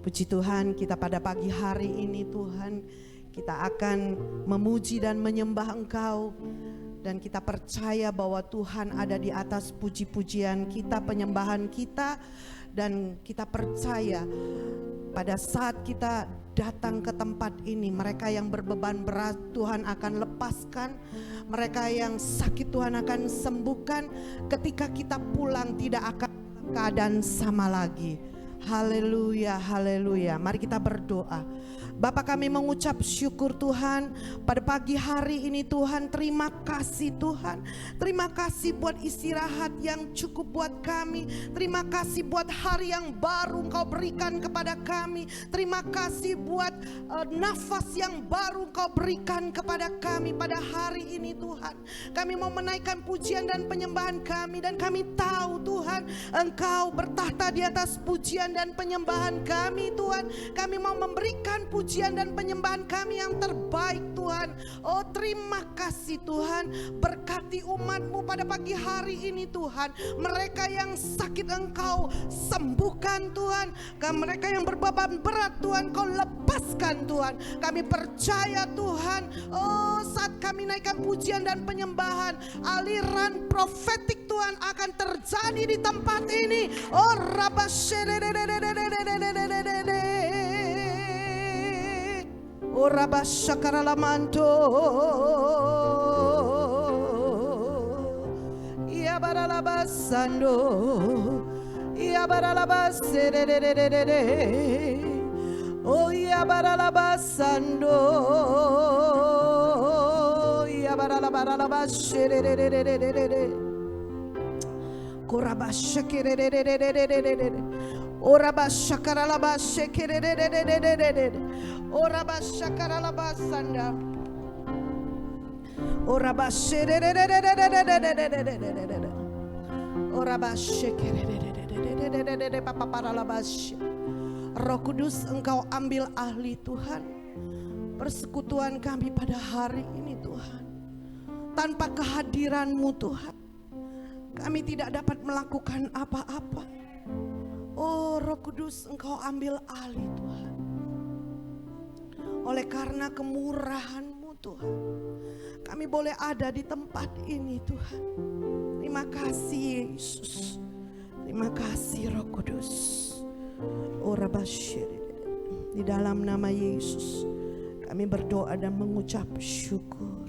Puji Tuhan, kita pada pagi hari ini Tuhan, kita akan memuji dan menyembah Engkau. Dan kita percaya bahwa Tuhan ada di atas puji-pujian kita, penyembahan kita. Dan kita percaya pada saat kita datang ke tempat ini, mereka yang berbeban berat Tuhan akan lepaskan, mereka yang sakit Tuhan akan sembuhkan. Ketika kita pulang tidak akan dalam keadaan sama lagi. Haleluya, haleluya. Mari kita berdoa. Bapa, kami mengucap syukur Tuhan pada pagi hari ini Tuhan. Terima kasih Tuhan. Terima kasih buat istirahat yang cukup buat kami. Terima kasih buat hari yang baru Engkau berikan kepada kami. Terima kasih buat nafas yang baru Engkau berikan kepada kami pada hari ini Tuhan. Kami mau menaikkan pujian dan penyembahan kami. Dan kami tahu Tuhan, Engkau bertahta di atas pujian dan penyembahan kami Tuhan. Kami mau memberikan pujian dan penyembahan kami yang terbaik Tuhan. Oh, terima kasih Tuhan. Berkati umat-Mu pada pagi hari ini Tuhan. Mereka yang sakit Engkau sembuhkan Tuhan. Mereka yang berbeban berat Tuhan, Kau lepaskan Tuhan. Kami percaya Tuhan, oh, saat kami naikkan pujian dan penyembahan, aliran profetik Tuhan akan terjadi di tempat ini. Oh, Ora shakara lamanto, ia baralabasando, ia baralabasere, oh ia baralabasando, ia baralabaralabasere, korabashakere. Ora bashakara la bashekere, ora bashakara la basanda, ora bashere, ora bashekere, papa para la bash. Roh Kudus, Engkau ambil ahli Tuhan persekutuan kami pada hari ini Tuhan. Tanpa kehadiran-Mu Tuhan, kami tidak dapat melakukan apa-apa. Oh Roh Kudus, Engkau ambil alih Tuhan. Oleh karena kemurahan-Mu Tuhan, kami boleh ada di tempat ini Tuhan. Terima kasih Yesus. Terima kasih Roh Kudus. Oh Rabasyir. Di dalam nama Yesus kami berdoa dan mengucap syukur.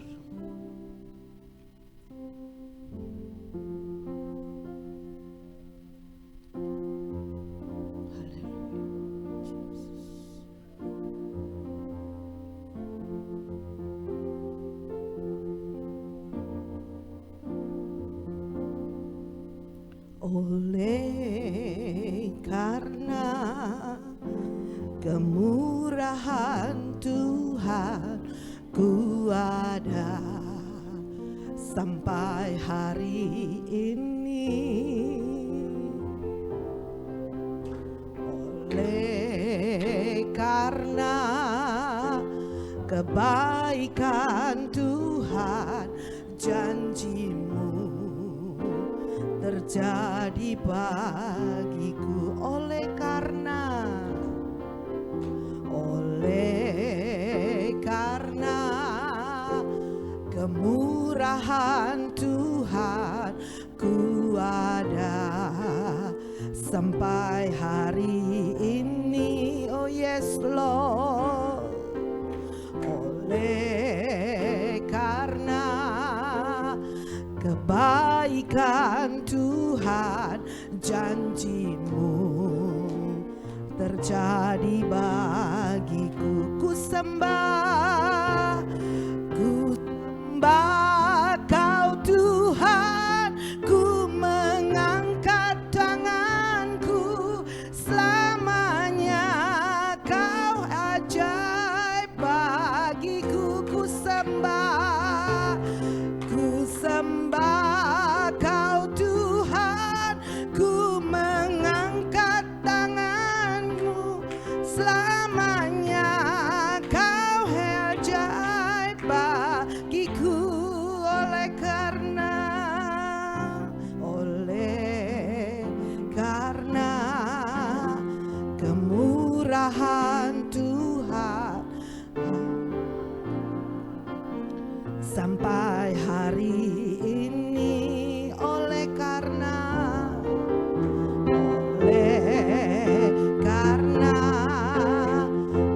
Oleh karena kemurahan Tuhan, ku ada sampai hari ini. Oleh karena kebaikan Tuhan, janji-Mu terjadi bagiku. Oleh karena kemurahan Tuhan, ku ada sampai hari ini. Oh yes Lord. Oleh karena kebaikan Tuhan, janji-Mu terjadi bagiku. Ku sembah Kau Tuhan. Ku mengangkat tanganku, selamanya Kau ajaib bagiku. Ku sembah Kau Tuhan. Ku mengangkat tanganmu, selamanya Kau ajaib bagiku. Oleh karena kemurahan sampai hari ini, oleh karena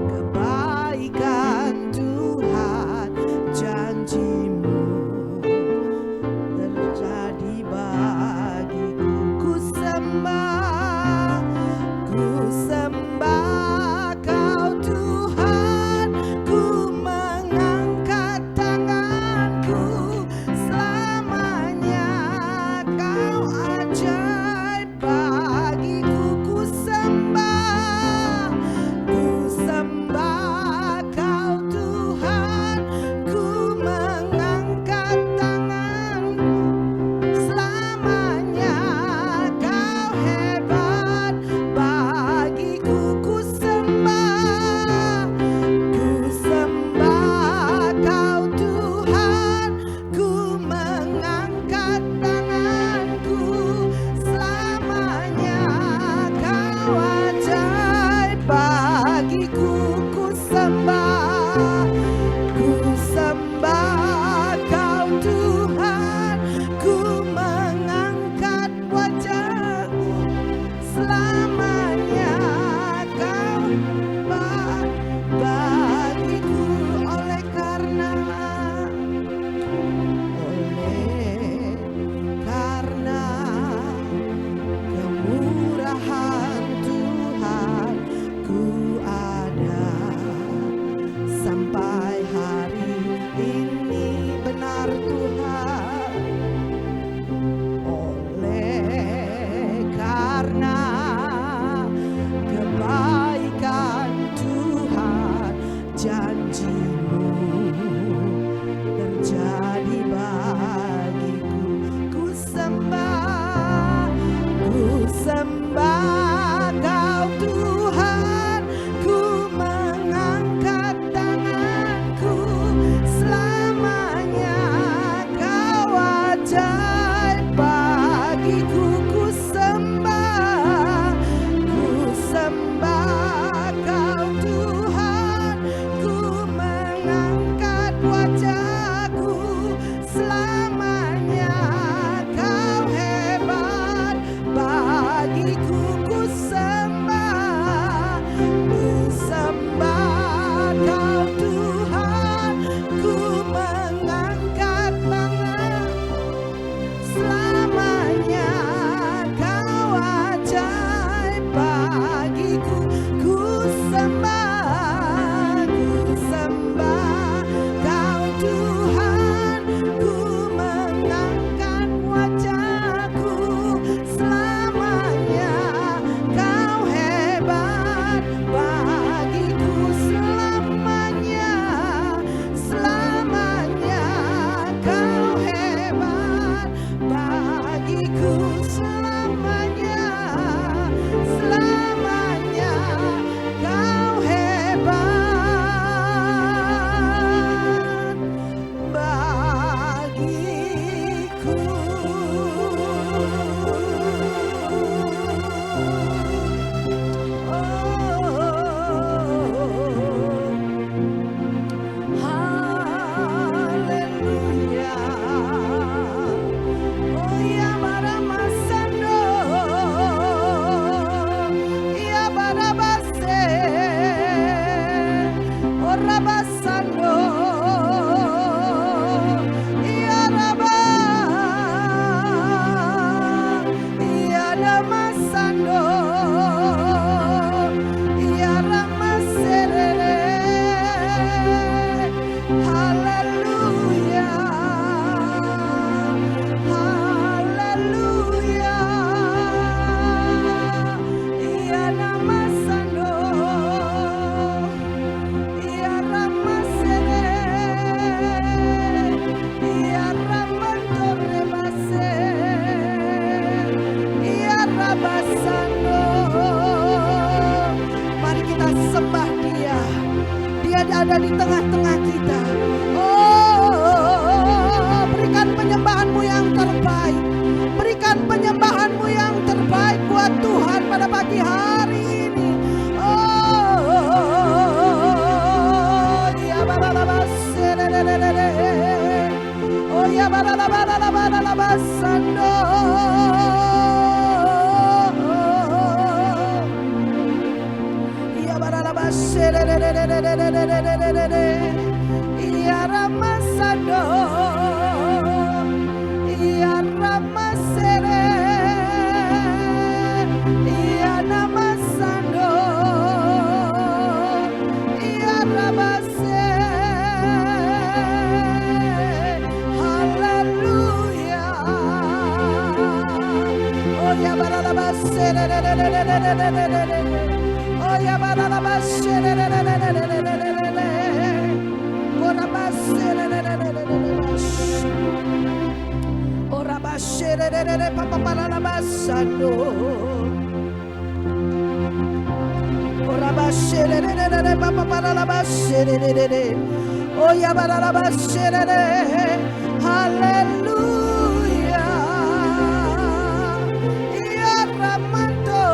kebaikan Tuhan, janji-Mu terjadi bagiku. Ku sembah Kau Tuhan, ku mengangkat tanganku selalu ya baralabasando. Ya baralabasere, ya ramasando, ya ramasere, ya namasando, ya rabase. Hallelujah. Oh ya baralabasere, oh ya baralabasere, ora basere, ora basere, papa baralabasando, ora basere, papa baralabasere, oh ya baralabasere. Hallelujah. Ya Ramando,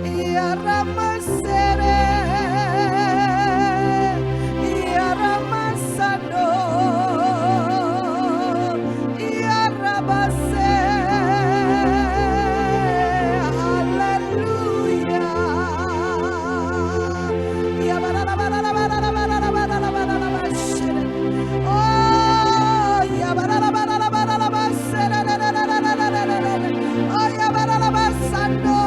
ya Ramasere, ya Ramasando, ya Rabase. Hallelujah. Ya oh, ya oh, ya baralabasando,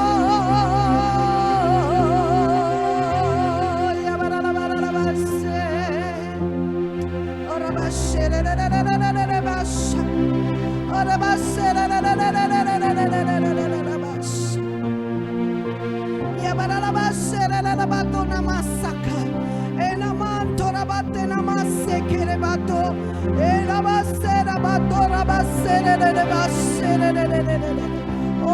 ya baralabase, ora basere, ora basere, ya baralabasere, la batona masaka, e la mantora batte na masse che le batto, e la basera battora basere, oh,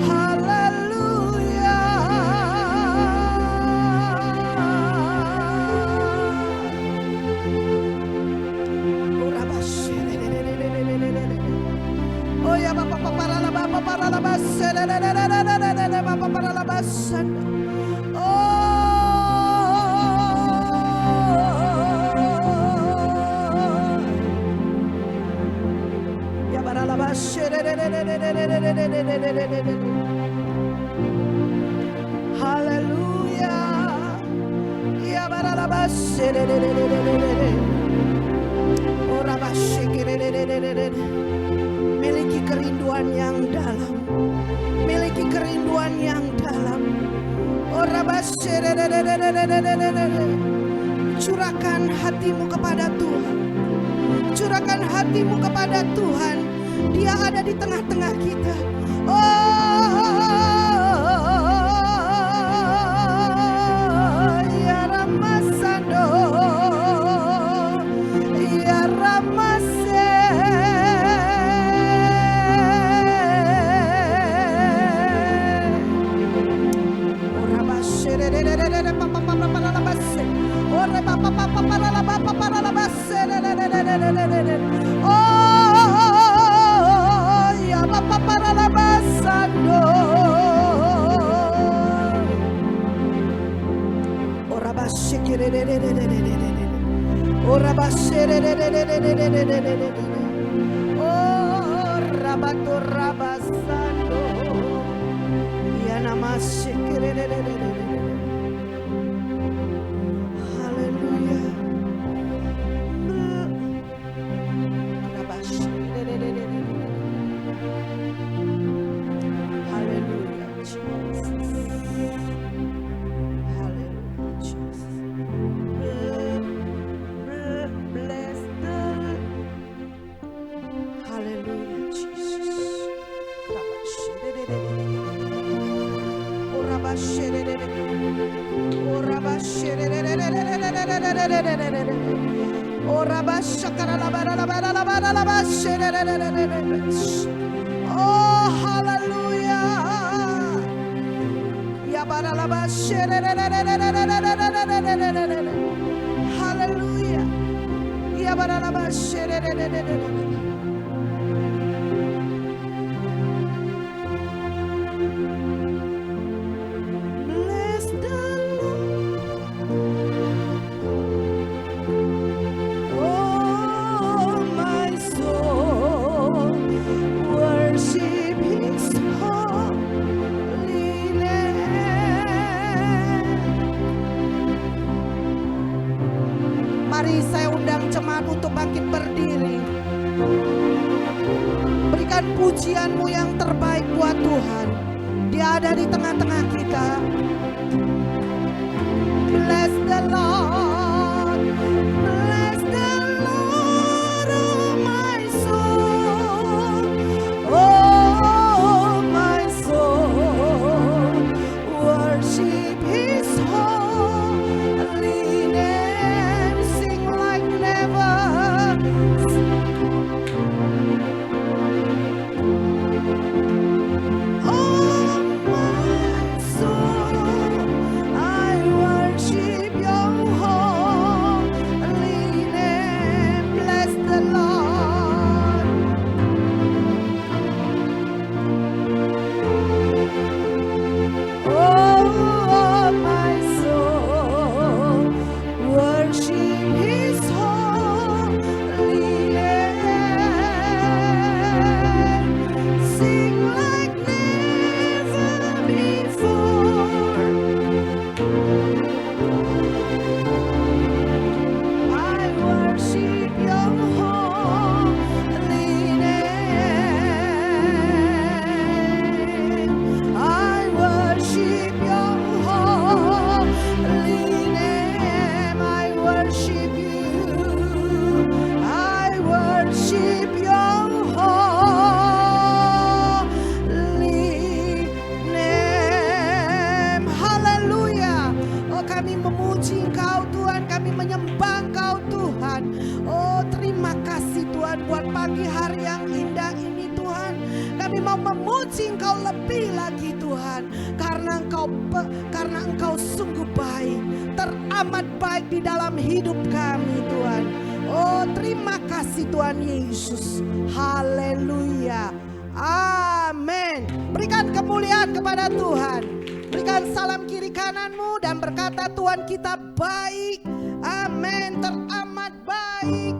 hallelujah. Ora basere, oh ya papa para la basere, papa para la basere. Hallelujah. Ya baralabasere, ora basyikere. Miliki kerinduan yang dalam, miliki kerinduan yang dalam. Ora basyere, curahkan hatimu kepada Tuhan. Curahkan hatimu kepada Tuhan. Dia ada di tengah-tengah kita. Oh, ya Ramasando, ya Ramase. Ora basere, papa para la base. Ora papa para la base. Oh, ya papa para la basando. Ora basere, ora basere, oh, rabato rabasando. Ya namaste. Hallelujah. Hallelujah, Jesus. Hallelujah, Jesus. Bless the Hallelujah, Jesus. Oh, hallelujah. Hallelujah. Bless the Lord. Mari saya undang jemaat untuk bangkit berdiri. Berikan pujianmu yang terbaik buat Tuhan. Dia ada di tengah-tengah kita. Bless the Lord, bless the Lord, oh my soul, oh my soul, worship His holy name, sing like never. Karena Engkau sungguh baik, teramat baik di dalam hidup kami Tuhan. Oh terima kasih Tuhan Yesus. Haleluya. Amin. Berikan kemuliaan kepada Tuhan. Berikan salam kiri kananmu dan berkata Tuhan kita baik. Amin. Teramat baik.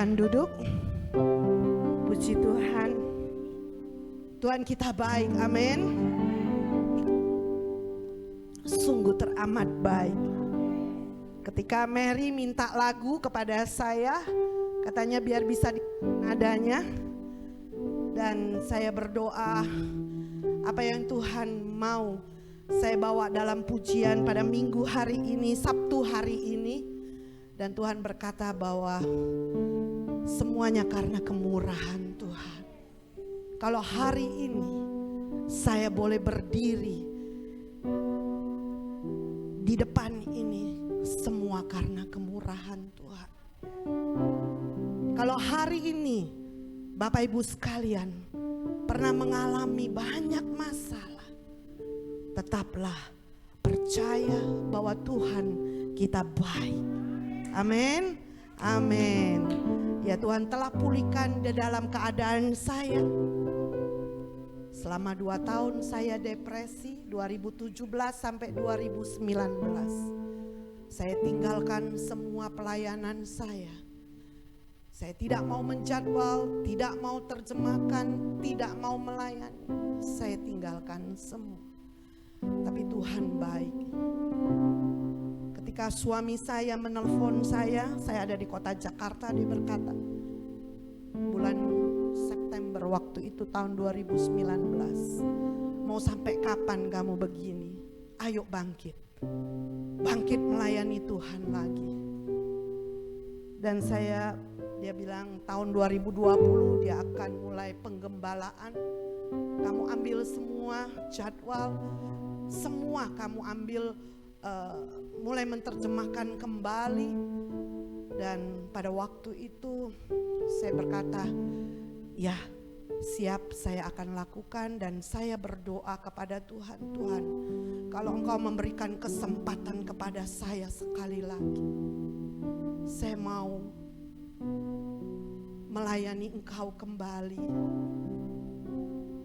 Silakan duduk. Puji Tuhan. Tuhan kita baik, amin. Sungguh teramat baik. Ketika Mary minta lagu kepada saya, katanya biar bisa nadanya. Dan saya berdoa apa yang Tuhan mau saya bawa dalam pujian pada minggu hari ini, Sabtu hari ini. Dan Tuhan berkata bahwa semuanya karena kemurahan Tuhan. Kalau hari ini saya boleh berdiri di depan ini, semua karena kemurahan Tuhan. Kalau hari ini Bapak Ibu sekalian pernah mengalami banyak masalah, tetaplah percaya bahwa Tuhan kita baik. Amin, amin. Ya, Tuhan telah pulihkan di dalam keadaan saya. Selama 2 tahun saya depresi, 2017 sampai 2019. Saya tinggalkan semua pelayanan saya. Saya tidak mau menjadwal, tidak mau terjemahkan, tidak mau melayani. Saya tinggalkan semua. Tapi Tuhan baik. Ketika suami saya menelpon saya ada di kota Jakarta, dia berkata, bulan September waktu itu tahun 2019, mau sampai kapan kamu begini? Ayo bangkit, bangkit melayani Tuhan lagi. Dan dia bilang tahun 2020 dia akan mulai penggembalaan. Kamu ambil semua jadwal, semua kamu ambil, mulai menerjemahkan kembali. Dan pada waktu itu saya berkata, ya siap, saya akan lakukan. Dan saya berdoa kepada Tuhan, Tuhan kalau Engkau memberikan kesempatan kepada saya sekali lagi, saya mau melayani Engkau kembali.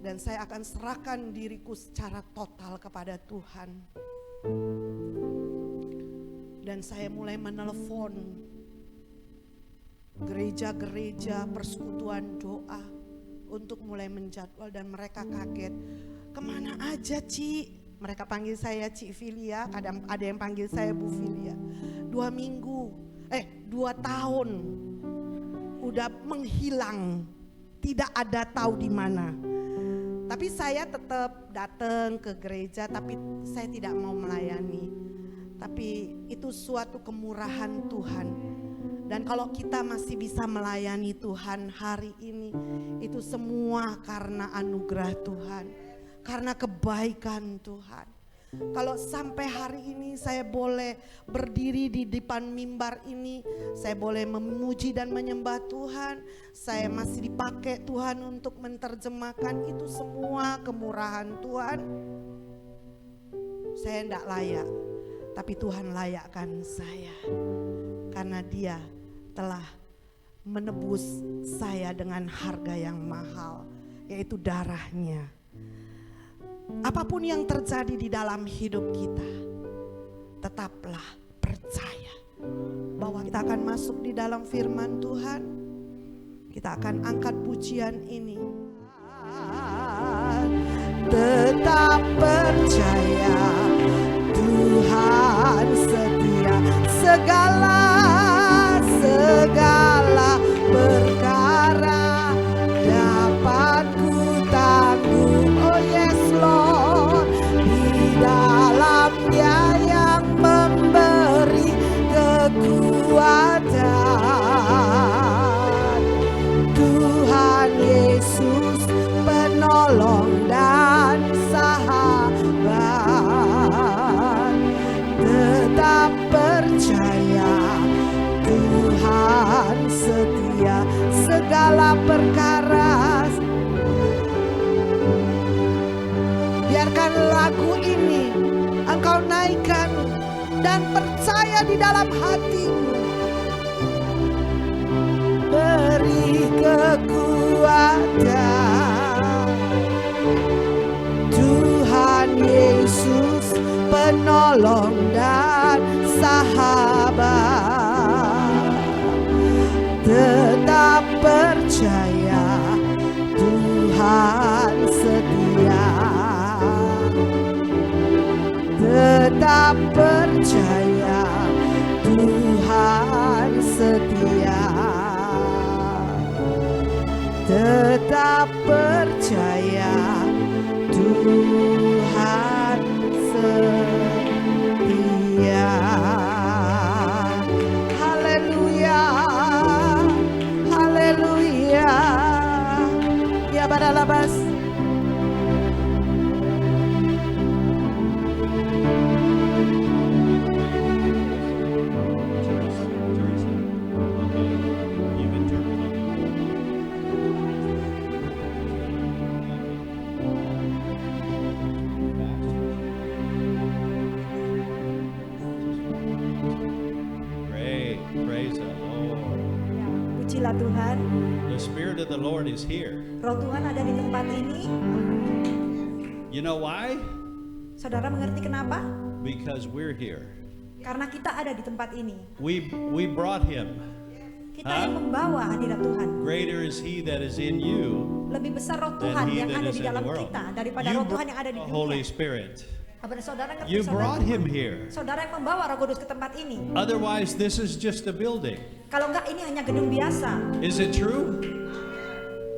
Dan saya akan serahkan diriku secara total kepada Tuhan. Dan saya mulai menelpon gereja-gereja persekutuan doa untuk mulai menjadwal. Dan mereka kaget, kemana aja Ci? Mereka panggil saya Ci Filia, ada yang panggil saya Bu Filia. 2 tahun udah menghilang, tidak ada tahu di mana. Tapi saya tetap datang ke gereja, tapi saya tidak mau melayani. Tapi itu suatu kemurahan Tuhan. Dan kalau kita masih bisa melayani Tuhan hari ini, itu semua karena anugerah Tuhan, karena kebaikan Tuhan. Kalau sampai hari ini saya boleh berdiri di depan mimbar ini, saya boleh memuji dan menyembah Tuhan, saya masih dipakai Tuhan untuk menerjemahkan, itu semua kemurahan Tuhan. Saya tidak layak, tapi Tuhan layakkan saya. Karena Dia telah menebus saya dengan harga yang mahal, yaitu darahnya. Apapun yang terjadi di dalam hidup kita, tetaplah percaya bahwa kita akan masuk di dalam firman Tuhan. Kita akan angkat pujian ini. Tetap percaya Tuhan setia, segala perkara dapat ku tanggung. Oh yes Lord, di dalam Dia yang memberi kekuatan. Tuhan Yesus penolong dan sahabat. Tetap percaya Tuhan setia, segala perkara. Biarkan lagu ini engkau naikkan dan percaya di dalam hatimu. Beri kekuatan Tuhan Yesus penolong dan sahabat. Tetap percaya Tuhan setia, tetap percaya Tuhan setia. Haleluya, haleluya. Ya badalabas. Praise the Lord. Pujilah Tuhan, The Spirit of the Lord is here. Roh Tuhan ada di tempat ini. You know why? Saudara mengerti kenapa? Because we're here. Karena kita ada di tempat ini. We brought Him. Kita yang membawa hadirat Tuhan. Greater is He that is in you Lebih besar Roh than Tuhan He yang that ada is di in the dalam world. kita daripada You Roh Tuhan brought yang ada di the Holy dunia. Spirit. Apakah saudara ngerti? You Saudara? brought Him here. Saudara yang membawa Roh Kudus ke tempat ini. Otherwise, this is just a building. Kalau enggak ini hanya gedung biasa. Is it true?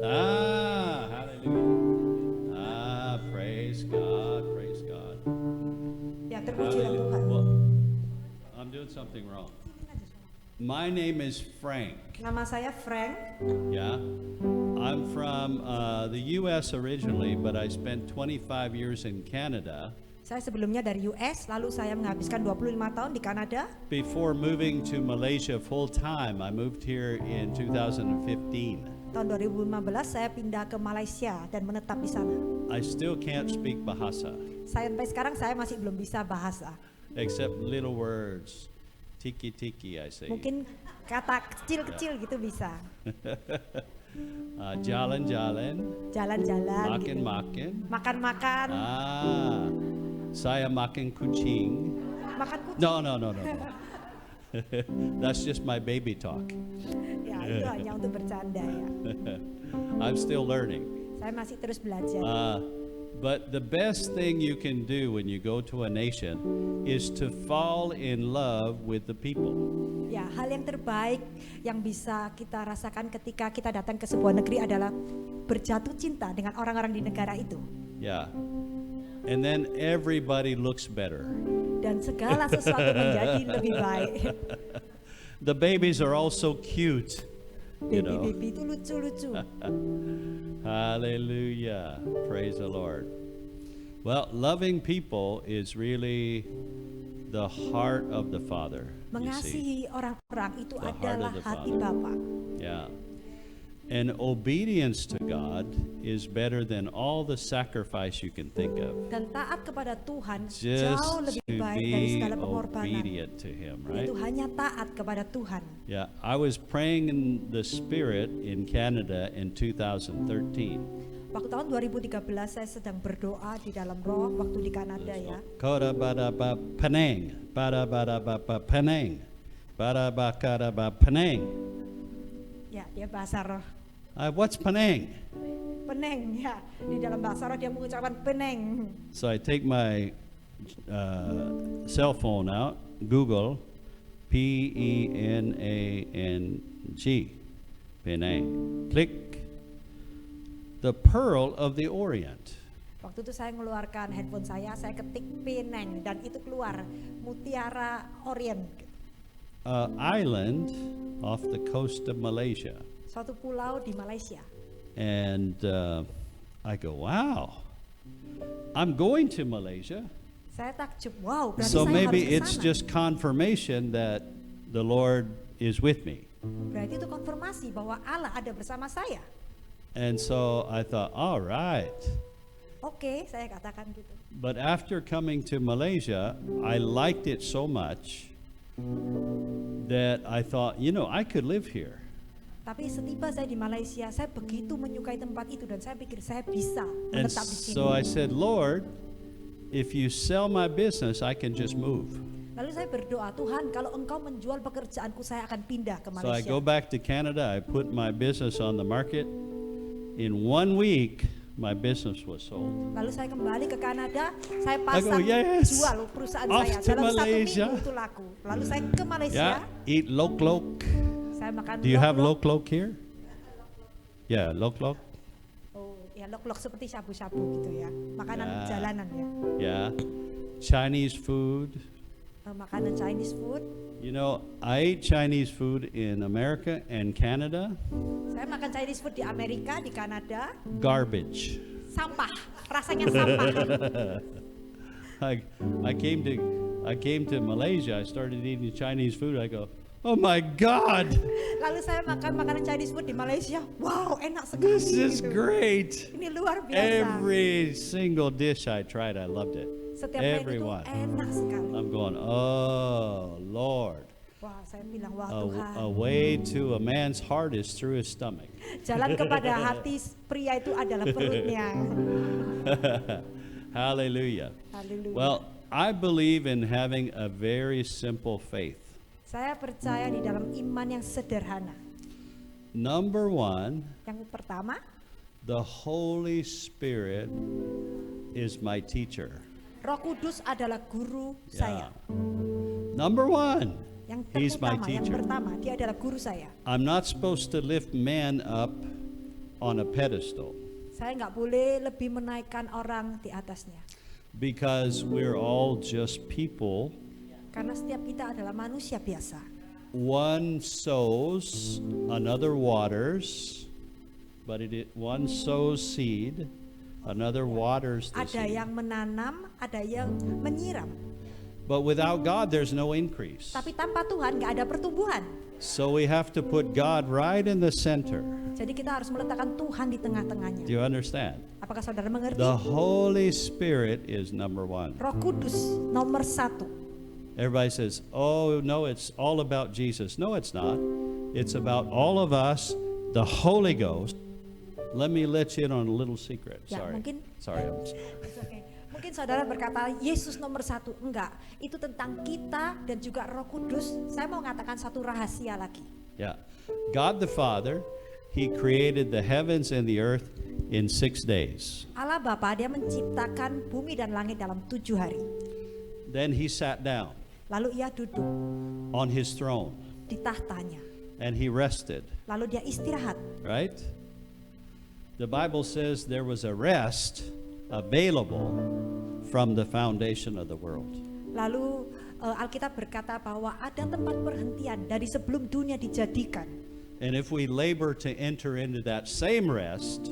Hallelujah. Praise God, praise God. Ya, terpujilah Tuhan. Hallelujah. Well, I'm doing something wrong. My name is Frank. Nama saya Frank. Yeah. I'm from the U.S. originally, but I spent 25 years in Canada Saya sebelumnya dari US, lalu saya menghabiskan 25 tahun di Kanada. before moving to Malaysia full time. I moved here in 2015. Tahun 2015 saya pindah ke Malaysia dan menetap di sana. I still can't speak Bahasa, Sampai sekarang saya masih belum bisa bahasa. except little words. Tiki tiki, I say. Mungkin kata kecil-kecil gitu bisa. Jalan-jalan, Jalan-jalan gitu. makan-makan. Makan-makan. Saya makan kucing. Makan kucing. No. That's just my baby talk. Ya, itu hanya untuk bercanda ya. I'm still learning. Saya masih terus belajar. But the best thing you can do when you go to a nation is to fall in love with the people. Ya, hal yang terbaik yang bisa kita rasakan ketika kita datang ke sebuah negeri adalah berjatuh cinta dengan orang-orang di negara itu. Yeah. And then everybody looks better. Dan segala sesuatu menjadi lebih baik. The babies are all so cute. You know. Baby-baby itu lucu-lucu. Hallelujah. Praise the Lord. Well, loving people is really the heart of the Father. You see. Mengasihi orang-orang itu The heart adalah of the hati Father. Bapa. Yeah. And obedience to God is better than all the sacrifice you can think of. Dan taat kepada Tuhan jauh Just lebih to baik dari be segala pengorbanan. obedient to Him, right? Yaitu hanya taat kepada Tuhan. Yeah, I was praying in the Spirit in Canada in 2013. Waktu tahun 2013 saya sedang berdoa di dalam roh waktu di Kanada ya. Koda bada ba Penang, bada ba Penang, bada ba kada ba Penang. Ya, dia bahasa roh. What's Penang? Peneng ya. Di dalam bahasa roh dia mengucapkan peneng. So I take my cell phone out, Google, Penang, Penang. Click the pearl of the Orient. Waktu itu saya mengeluarkan handphone saya ketik Penang dan itu keluar Mutiara Orient. Island off the coast of Malaysia. Suatu pulau di Malaysia. And I go, wow, I'm going to Malaysia. Saya takjub, wow, berarti So saya maybe harus it's ke sana. just confirmation that the Lord is with me. Berarti itu konfirmasi bahwa Allah ada bersama saya. And so I thought, all right. Oke, saya katakan gitu. But after coming to Malaysia, I liked it so much that I thought, I could live here. Tapi setiba saya di Malaysia, saya begitu menyukai tempat itu dan saya pikir saya bisa And menetap di sini. so I said, Lord, if you sell my business, I can just move. Lalu saya berdoa, Tuhan, kalau Engkau menjual pekerjaanku, saya akan pindah ke So I Malaysia. go back to Canada. I put my business on the market. In 1 week, my business was sold. Lalu saya kembali ke Kanada, saya go, pasang "Yes, jual perusahaan off saya. to Dalam 1 Malaysia." minggu itu laku. Lalu saya ke Malaysia, Yeah, eat lok-lok. saya makan Do you have lok-lok. lok-lok here? Yeah, lok-lok. Oh, ya lok-lok seperti shabu-shabu gitu ya. Makanan Ya. jalanan ya. Yeah, Chinese food. Makanan Chinese food. You know, I ate Chinese food in America and Canada. Saya makan Chinese food di Amerika, di Kanada. Garbage. Sampah, rasanya sampah. I came to Malaysia. I started eating Chinese food. I go, oh my God, Lalu saya makan makanan Chinese food di Malaysia. Wow, enak sekali. this is gitu. great. Ini luar biasa. Every single dish I tried, I loved it. Setiap menu itu Everyone. enak sekali. I'm going, oh Lord. Wah, saya bilang, wah A Tuhan. way to a man's heart is through his stomach. Jalan kepada hati pria itu adalah perutnya. Hallelujah. Haleluya. Well, I believe in having a very simple faith. Saya percaya di dalam iman yang sederhana. Number one, Yang pertama, the Holy Spirit is my teacher. Roh Kudus adalah guru saya. Number one, Yang He's my terutama, yang teacher. pertama, dia adalah guru saya. I'm not supposed to lift man up on a pedestal Saya nggak boleh lebih menaikkan orang di atasnya. because we're all just people. Karena setiap kita adalah manusia biasa. One sows, another waters, but one sows seed, another waters the Ada seed. yang menanam, ada yang menyiram. But without God, there's no increase. Tapi tanpa Tuhan nggak ada pertumbuhan. So we have to put God right in the center. Jadi kita harus meletakkan Tuhan di tengah-tengahnya. Do you understand? Apakah saudara mengerti? The Holy Spirit is number one. Roh Kudus nomor 1. Everybody says, oh, no, it's all about Jesus. No, it's not. It's about all of us, the Holy Ghost. Let me let you in on a little secret. Ya, Sorry. mungkin- Sorry. It's okay. Mungkin saudara berkata Yesus nomor 1. Enggak, itu tentang kita dan juga Roh Kudus. Saya mau mengatakan satu rahasia lagi. Yeah. God the Father, He created the heavens and the earth in 6 days. Allah Bapa, dia menciptakan bumi dan langit dalam 7 hari. Then He sat down Lalu ia duduk on His throne di tahtanya. and He rested, Lalu dia istirahat. right? The Bible says there was a rest available from the foundation of the world. Lalu Alkitab berkata bahwa ada tempat perhentian dari sebelum dunia dijadikan. And if we labor to enter into that same rest,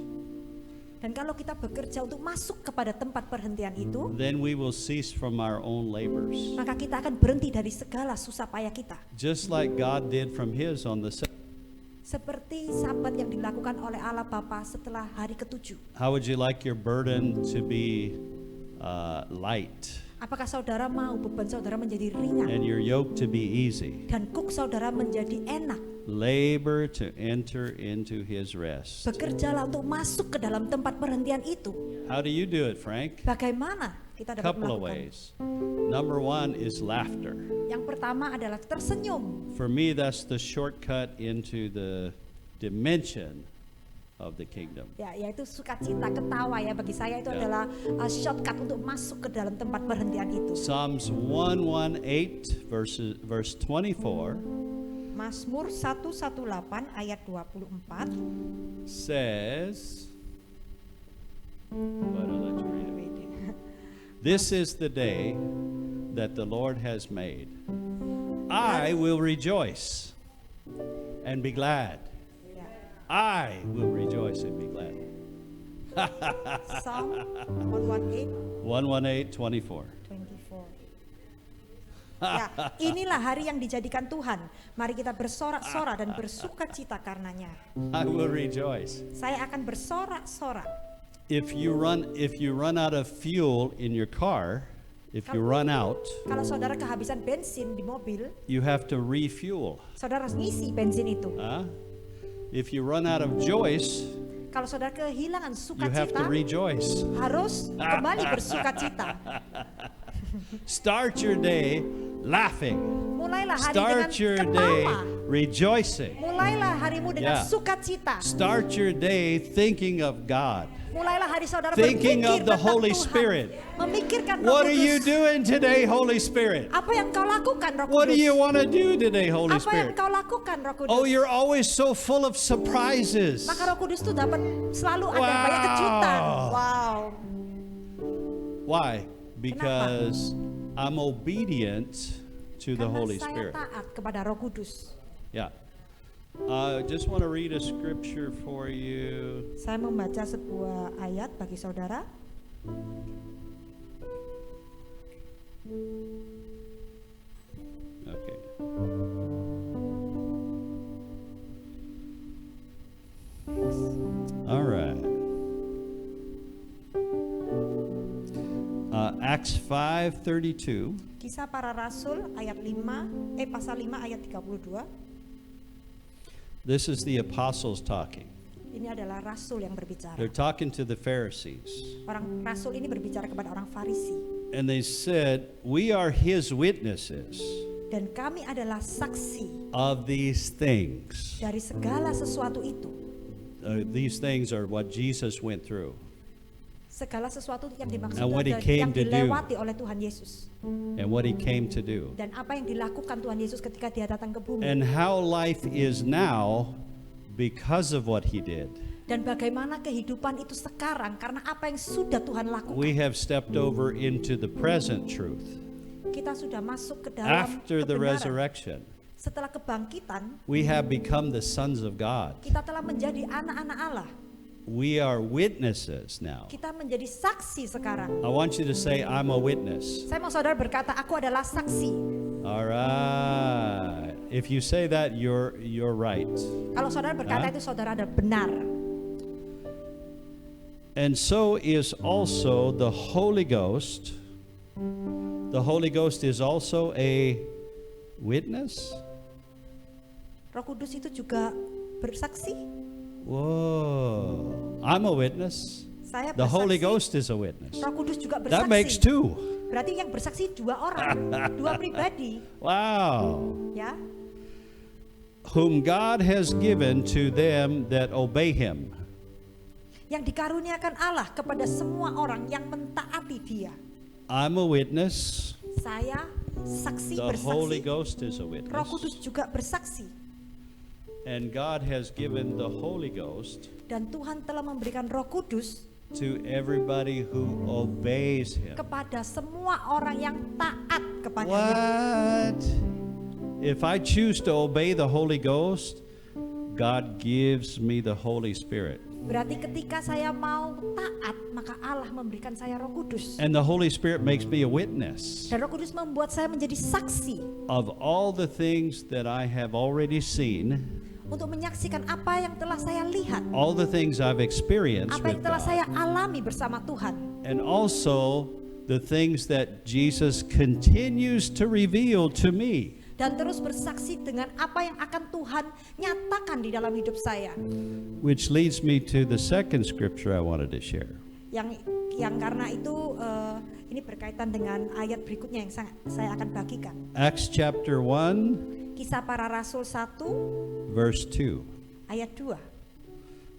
Dan kalau kita bekerja untuk masuk kepada tempat perhentian itu, then we will cease from our own labors. maka kita akan berhenti dari segala susah payah kita. Just like God did from His on the Seperti sabat yang dilakukan oleh Allah Bapa setelah hari ke-7. How would you like your burden to be light Apakah saudara mau beban saudara menjadi ringan and your yoke to be easy? dan kuk saudara menjadi enak? Labor to enter into His rest. Bekerjalah untuk masuk ke dalam tempat perhentian itu. How do you do it, Frank? Bagaimana kita dapat Couple of melakukan? ways. Number one is laughter. Yang pertama adalah tersenyum. For me, that's the shortcut into the dimension of the kingdom. Ya, yaitu sukacita, ketawa ya, bagi saya itu Ya. adalah shortcut untuk masuk ke dalam tempat perhentian itu. Psalms 118 verse 24 Mazmur 118 ayat 24. says, why don't I let you read it? This is the day that the Lord has made. I will rejoice and be glad. Ya. I will rejoice and be glad. Psalm 118 118:24. 24. Ya, inilah hari yang dijadikan Tuhan. Mari kita bersorak-sorak dan bersukacita karenanya. I will rejoice. Saya akan bersorak-sorak. If you run out of fuel in your car, if you run out, Kalau saudara kehabisan bensin di mobil, you have to refuel. saudara harus ngisi bensin itu. Huh? If you run out of joys, Kalau saudara kehilangan you have to sukacita, rejoice. harus kembali bersukacita. Start your day laughing. Mulailah hari Start your dengan day ketawa. rejoicing. Mulailah harimu dengan Yeah. sukacita. Start your day thinking of God. Mulailah hari saudara thinking berpikir of the tentang Holy Tuhan. Spirit. Memikirkan Roh What are you Kudus. doing today, Holy Spirit? Apa yang kau lakukan, Roh What do Kudus? you want to do today, Holy Apa yang Spirit? kau lakukan, Roh Kudus? Oh, you're always so full of surprises. Maka Roh Kudus itu dapat selalu ada banyak kejutan. Wow. Why? Because I'm obedient to the Karena Holy saya Spirit. taat kepada Roh Kudus. Yeah. I just want to read a scripture for you. Saya membaca sebuah ayat bagi saudara. Okay. All right. Acts 5:32. Kisah Para Rasul ayat 5, pasal 5 ayat 32. This is the apostles talking. Ini adalah rasul yang berbicara. They're talking to the Pharisees. Orang rasul ini berbicara kepada orang Farisi. And they said, "We are his witnesses Dan kami adalah saksi of these things." dari segala sesuatu itu. These things are what Jesus went through Segala sesuatu yang dimaksud And what he adalah came yang to do. dilewati oleh Tuhan Yesus. and what he came to do. Dan apa yang dilakukan Tuhan Yesus ketika dia datang ke bumi. And how life is now because of what he did. Dan bagaimana kehidupan itu sekarang karena apa yang sudah Tuhan lakukan. We have stepped over into the present truth Kita sudah masuk ke dalam after the kebenaran. resurrection. Setelah kebangkitan, We have become the sons of God. kita telah menjadi anak-anak Allah. We are witnesses now. Kita menjadi saksi sekarang. I want you to say, I'm a witness. Saya mau saudara berkata, aku adalah saksi. All right. If you say that, you're right. Kalau saudara berkata itu saudara adalah benar. And so is also the Holy Ghost. The Holy Ghost is also a witness. Roh Kudus itu juga bersaksi. Whoa. I'm a witness. Saya The Holy bersaksi. Ghost is a witness. Roh Kudus juga That makes bersaksi. two. Berarti yang bersaksi dua orang, dua pribadi, Wow. ya. Whom God has given to them that obey him. Yang dikaruniakan Allah kepada semua orang yang mentaati Dia. I'm a witness. Saya saksi The Holy bersaksi. Ghost is a Roh witness. Kudus juga bersaksi. And God has given the Holy Ghost Dan Tuhan telah memberikan Roh Kudus to everybody who obeys him. kepada semua orang yang taat kepada Dia. What? If I choose to obey the Holy Ghost, God gives me the Holy Spirit. Berarti ketika saya mau taat, maka Allah memberikan saya Roh Kudus. And the Holy Spirit makes me a witness Dan Roh Kudus membuat saya menjadi saksi of all the things that I have already seen, untuk menyaksikan apa yang telah saya lihat, all the things I've experienced apa yang with telah God, saya alami bersama Tuhan. and also the things that Jesus continues to reveal to me. Dan terus bersaksi dengan apa yang akan Tuhan nyatakan di dalam hidup saya. Which leads me to the second scripture I wanted to share. Yang karena itu ini berkaitan dengan ayat berikutnya yang saya akan bagikan. Acts chapter 1, Kisah Para Rasul 1 verse 2. ayat 2.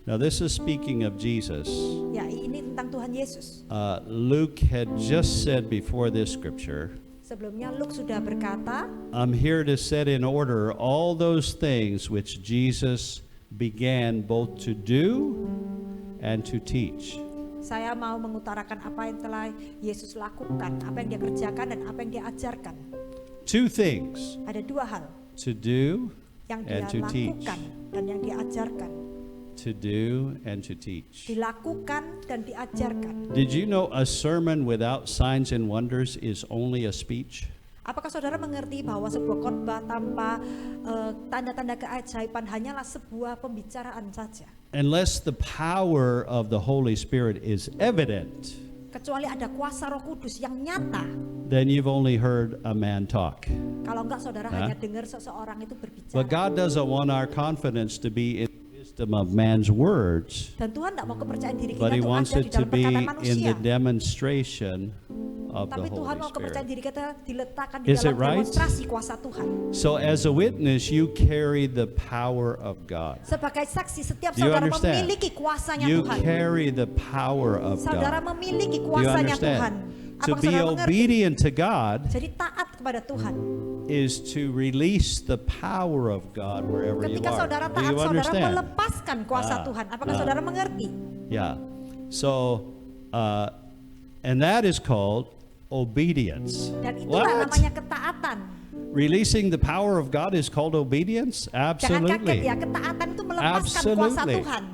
Now this is speaking of Jesus. Ya, ini tentang Tuhan Yesus. Luke had just said before this scripture, Sebelumnya Luke sudah berkata, I'm here to set in order all those things which Jesus began both to do and to teach. saya mau mengutarakan apa yang telah Yesus lakukan, apa yang dia kerjakan dan apa yang dia ajarkan. Two things, Ada dua hal to do yang dia and to teach. lakukan dan yang dia ajarkan. To do and to teach. Dilakukan dan diajarkan. Did you know a sermon without signs and wonders is only a speech? Apakah saudara mengerti bahwa sebuah khotbah tanpa tanda-tanda keajaiban hanyalah sebuah pembicaraan saja? Unless the power of the Holy Spirit is evident, Kecuali ada kuasa Roh Kudus yang nyata. then you've only heard a man talk. Kalau enggak saudara Hah? hanya dengar seseorang itu berbicara. But God doesn't want our confidence to be in the wisdom of man's words, Dan Tuhan tidak mau kepercayaan diri kita but He itu wants ada di it to dalam be perkataan in manusia. the demonstration of the Tapi Tuhan Holy mau kepercayaan Spirit. diri kita diletakkan di Is it dalam right? demonstrasi kuasa Tuhan. So as a witness, you carry the power of God. Sebagai saksi, setiap Do you saudara understand? memiliki kuasanya You Tuhan. carry the power of Saudara God. memiliki Do you kuasanya Tuhan. understand? To Apakah be saudara mengerti? obedient to God Jadi taat kepada Tuhan. is to release the power of God wherever you Ketika are. saudara Do taat, you saudara understand? melepaskan kuasa Tuhan. Apakah saudara mengerti? Yeah. So, and that is called obedience. Dan itulah What? namanya ketaatan. Releasing the power of God is called obedience? Jangan kaget ya, Absolutely. ketaatan itu melepaskan kuasa Absolutely. Tuhan.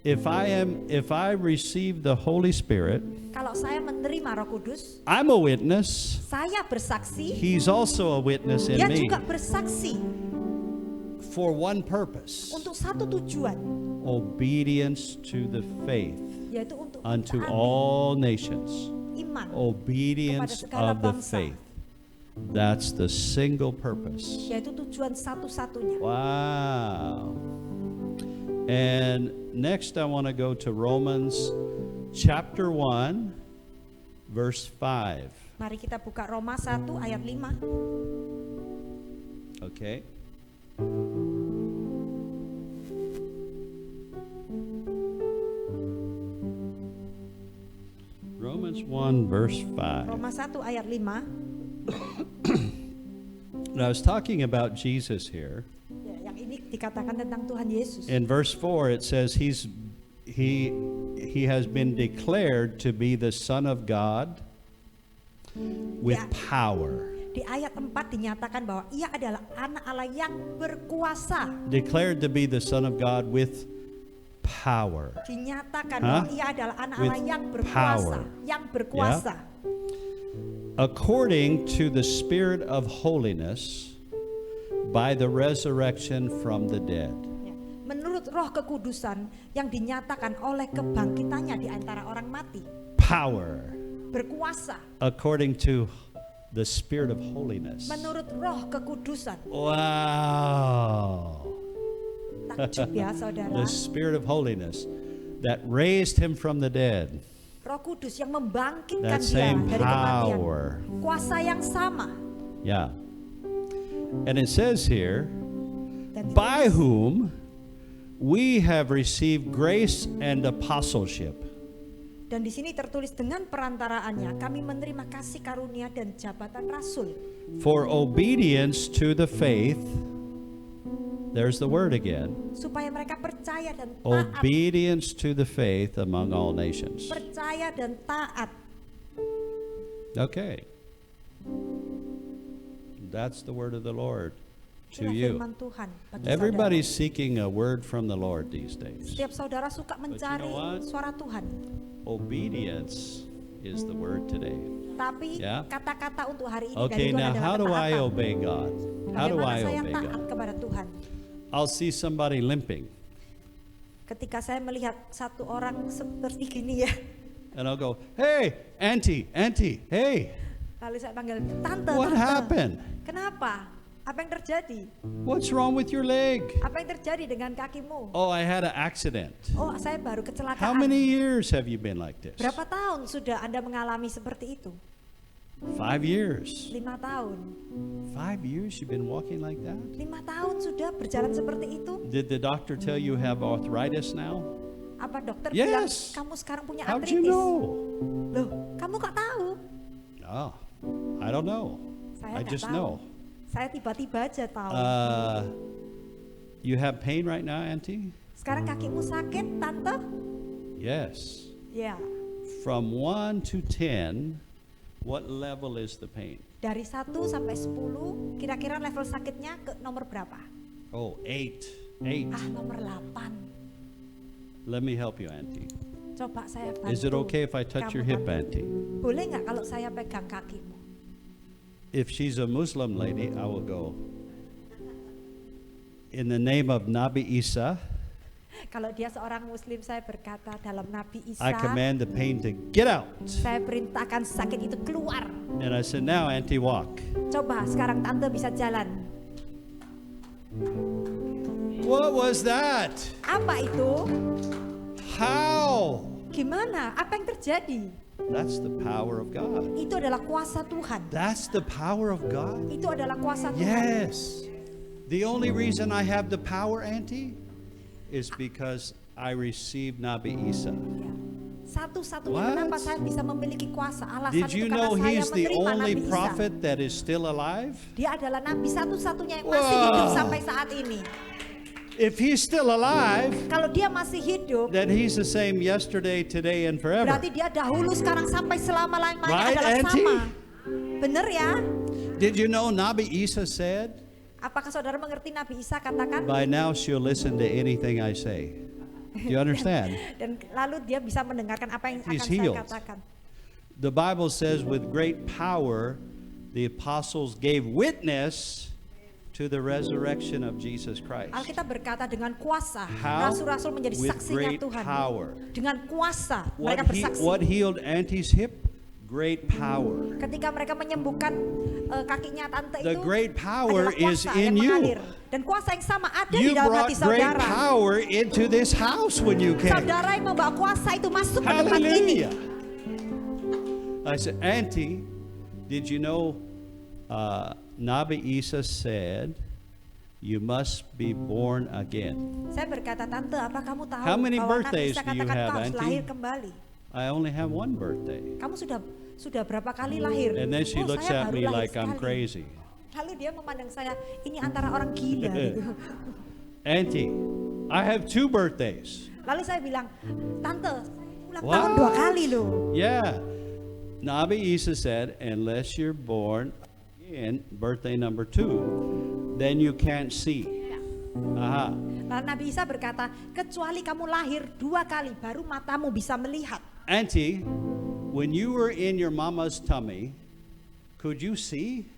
If I receive the Holy Spirit, Kalau saya menerima Roh Kudus, I'm a witness. saya bersaksi, He's also a witness in dia me juga bersaksi for one purpose, untuk satu tujuan, obedience to the faith yaitu untuk unto mentaati all nations. iman, Obedience kepada segala of the bangsa. faith. That's the single purpose. yaitu tujuan satu-satunya. Wow. And next I want to go to Romans chapter 1 verse 5. Mari kita buka Roma 1 ayat 5. Okay. Romans 1 verse 5. Roma 1 ayat 5. And I was talking about Jesus here. Ya, yang ini dikatakan tentang Tuhan Yesus. In verse 4 it says he has been declared to be the Son of God with Ya. power. Di ayat 4 dinyatakan bahwa ia adalah anak Allah yang berkuasa. Declared to be the Son of God with power. Dinyatakan Hah? bahwa ia adalah anak With Allah yang berkuasa, power. yang berkuasa. According to the Spirit of holiness by the resurrection from the dead. Ya. Menurut Roh Kekudusan yang dinyatakan oleh kebangkitannya di antara orang mati, Power. berkuasa. According to the Spirit of holiness. Menurut Roh Kekudusan, Wow. takjub ya saudara. The Spirit of holiness that raised him from the dead. Roh Kudus yang membangkitkan That dia same dari kematian. power. Kuasa yang sama. Yeah. And it says here, Dan by whom we have received grace and apostleship. Dan di sini tertulis dengan perantaraannya kami menerima kasih karunia dan jabatan rasul. For obedience to the faith, there's the word again, Supaya mereka percaya dan taat. obedience to the faith among all nations. Percaya dan taat. Okay. That's the word of the Lord to Itulah you. firman Tuhan bagi Everybody's seeking a word from the Lord these saudara. days. Setiap saudara suka mencari what? suara Tuhan. Obedience is the word today. Tapi Yeah. kata-kata untuk hari ini Okay, dari Tuhan now adalah how do I ketaatan. obey God? How do Bagaimana I saya obey taat God? kepada Tuhan? I'll see somebody limping Ketika saya melihat satu orang seperti gini ya, and I'll go, "Hey, auntie, hey, lalu saya panggil tante, what tante. happened? Kenapa? Apa yang terjadi? What's wrong with your leg?" Apa yang terjadi dengan kakimu? "Oh, I had an accident." Oh, saya baru kecelakaan. How many years have you been like this? Berapa tahun sudah Anda mengalami seperti itu? 5 years. 5 tahun. 5 years you've been walking like that? 5 tahun sudah berjalan seperti itu? Did the doctor tell you have arthritis now? Apa dokter Yes. bilang kamu sekarang punya How'd you artritis? know? Loh, kamu kok tahu? Oh, I don't know. Saya I nggak just tahu. know. Saya tiba-tiba aja tahu. You have pain right now, auntie? Sekarang kakimu sakit, tante? Yes. Ya. From 1 to 10, what level is the pain? Dari 1 sampai 10, kira-kira level sakitnya ke nomor berapa? Oh, 8. 8. Nomor 8. Let me help you, auntie. Coba saya bantu. Is it okay if I touch kamu, your hip, Tante. auntie? Boleh nggak kalau saya pegang kakimu? If she's a Muslim lady, I will go. In the name of Nabi Isa, Kalau dia seorang muslim, saya berkata dalam Nabi Isa, I command the pain to get out. saya perintahkan sakit itu keluar. And I said, now, auntie, walk. Coba sekarang tante bisa jalan. What was that? Apa itu? How? Gimana? Apa yang terjadi? That's the power of God. Itu adalah kuasa Tuhan. That's the power of God. Itu adalah kuasa Tuhan. Yes. The only reason I have the power, Auntie, is because I received Nabi Isa. Ya. Satu-satunya What? kenapa saya bisa memiliki kuasa, alasan Did itu you karena know saya he's the menerima only Nabi Isa. prophet that is still alive? Dia adalah nabi satu-satunya yang masih Wow. hidup sampai saat ini. If he's still alive, Kalau dia masih hidup, then he's the same yesterday, today, and forever. berarti dia dahulu, sekarang, sampai selama-lamanya Right, adalah Auntie? sama. Benar ya? Did you know Nabi Isa said, Apakah saudara mengerti Nabi Isa katakan? by now she'll listen to anything I say? Do you understand? Dan lalu dia bisa mendengarkan apa yang akan He's saya healed. katakan. The Bible says with great power the apostles gave witness to the resurrection of Jesus Christ. Alkitab berkata dengan kuasa How? rasul-rasul menjadi With saksinya great Tuhan. power. Dengan kuasa What, mereka bersaksi. what healed Auntie's hip? Great power. Ketika mereka menyembuhkan kakinya tante The itu great power adalah is kuasa in yang you. mengalir. Dan kuasa yang sama ada di You dalam brought hati great saudara. power into this house when you came. Saudara yang membawa kuasa itu masuk ke tempat ini. Hallelujah. I said, Auntie, did you know Nabi Isa said, you must be born again. Saya berkata, tante, apa kamu tahu How many bahwa Nabi birthdays Isa do you katakan have, kau harus Auntie? lahir kembali. I only have one birthday. Kamu sudah berapa kali lahir? And then she Oh, looks saya at baru me lahir like I'm sekali. crazy. Lalu dia memandang saya, ini antara orang gila gitu. Auntie, I have 2 birthdays. Lalu saya bilang, tante, ulang What? tahun 2 kali loh. Yeah. Nabi Isa said, unless you're born again, birthday number 2, then you can't see. Aha. Lalu Nabi Isa berkata, kecuali kamu lahir 2 kali, baru matamu bisa melihat. Auntie, when you were in your mama's tummy, could you see?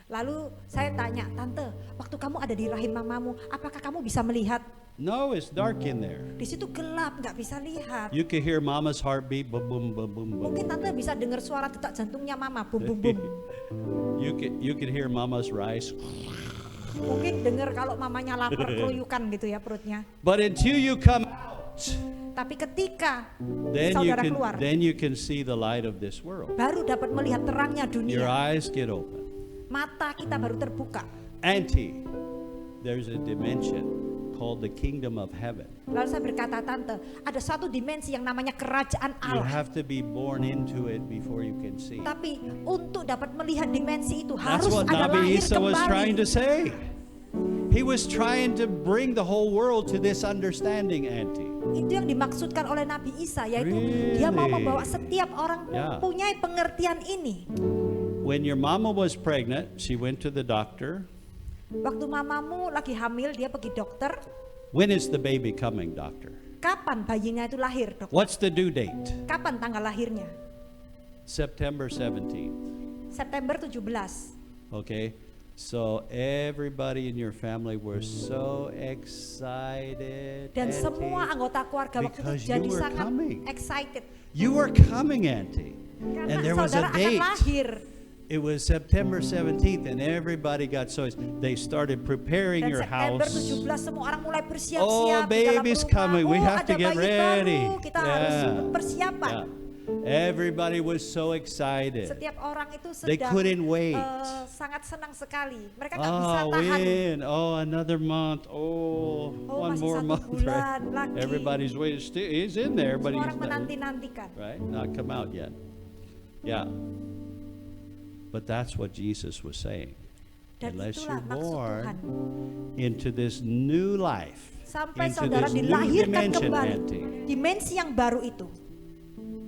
Lalu saya tanya, tante, waktu kamu ada di rahim mamamu, apakah kamu bisa melihat? No, it's dark in there. Di situ gelap, nggak bisa lihat. You could hear mama's heartbeat, boom, boom, boom, boom, boom. Mungkin tante bisa dengar suara detak jantungnya mama, bum bum bum. You could hear mama's rice. Mungkin dengar kalau mamanya lapar, keluyukan gitu ya perutnya. But until you come out, Tapi ketika then saudara keluar, you can see the light of this world. baru dapat melihat terangnya Your dunia. eyes get open. Mata kita baru terbuka. Auntie, there's a dimension called the kingdom of heaven. Lalu saya berkata, tante, ada satu dimensi yang namanya kerajaan You Allah. have to be born into it before you can see. Tapi untuk dapat melihat dimensi itu That's harus what ada Nabi lahir Isa was trying to kembali. say. He was trying to bring the whole world to this understanding, Auntie. Itu yang dimaksudkan oleh Nabi Isa, yaitu dia mau Really? membawa setiap orang Yeah. mempunyai pengertian ini. When your mama was pregnant, she went to the doctor. Waktu mamamu lagi hamil, dia pergi dokter. When is the baby coming, doctor? Kapan bayinya itu lahir, dok? What's the due date? Kapan tanggal lahirnya? September 17th. September 17. Okay? So everybody in your family were so excited. Dan Auntie. semua anggota keluarga waktu Because itu jadi you were sangat coming. excited. You were coming, Auntie. Karena And there was a saudara akan date. lahir. It was September 17th, and everybody got so they started preparing Dan your September house. 17 semua orang mulai Oh, bersiap-siap di dalam baby's rumah. coming. We Oh, have to ada get bayi ready. baru. Kita harus Yeah. persiapan. Yeah. Everybody was so excited. Setiap orang itu They sedang couldn't wait. Sangat senang sekali. Mereka nggak bisa Oh, tahan. when? Oh, another month. Oh, Oh, one masih more satu month. bulan Right? lagi. Everybody's waiting. He's in there, but Semua he's orang not, menanti-nantikan. right? Not come out yet. Yeah. But that's what Jesus was saying. Dan Unless itulah you're maksud born Tuhan. into this new life, Sampai into saudara this new dilahirkan dimension, kembali. Auntie, Dimensi yang baru itu.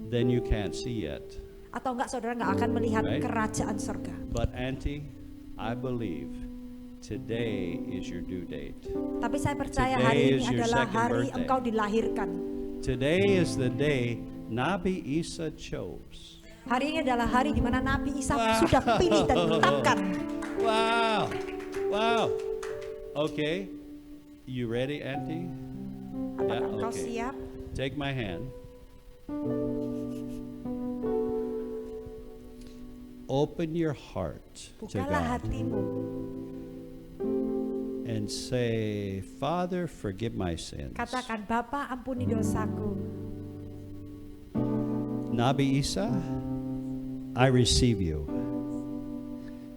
then you can't see yet. Atau enggak saudara nggak akan melihat Right. kerajaan surga. But Auntie, I believe today is your due date. Tapi saya percaya Today hari ini is your adalah second hari birthday. engkau dilahirkan. Today is the day Nabi Isa chose. Hari ini adalah hari di mana Nabi Isa Wow. sudah pilih dan tetapkan. Wow. Wow. Okay. You ready, Auntie? Apakah Yeah, engkau okay. siap? Take my hand. Open your heart to Bukalah God hatimu and say, Father, forgive my sins. Katakan, Bapa ampuni dosaku. Nabi Isa, I receive you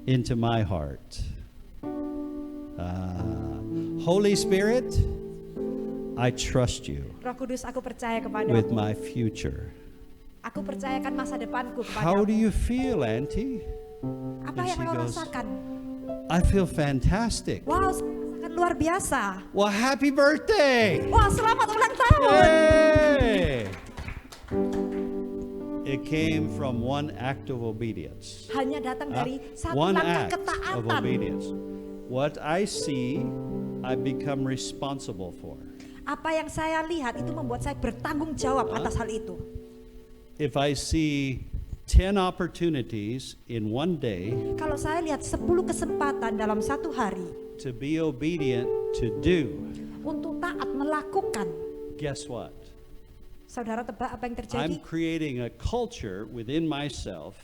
into my heart. Holy Spirit, I trust you Roh Kudus, aku percaya kepadamu. with my future. Aku percayakan masa depanku How do kepadamu. you feel, Auntie? Apa And yang she kau goes, rasakan? I feel fantastic. Wow, saya rasakan luar biasa. Well, happy birthday! Wah, selamat ulang tahun. Yay! It came from one act of obedience. Hanya datang dari satu One langkah act of ketaatan. obedience. What I see, I become responsible for. Apa yang saya lihat itu membuat saya bertanggung jawab atas hal itu. If I see 10 opportunities in one day Kalau saya lihat 10 kesempatan dalam satu hari to be obedient to do, untuk taat melakukan, guess what? saudara tebak apa yang terjadi? I'm creating a culture within myself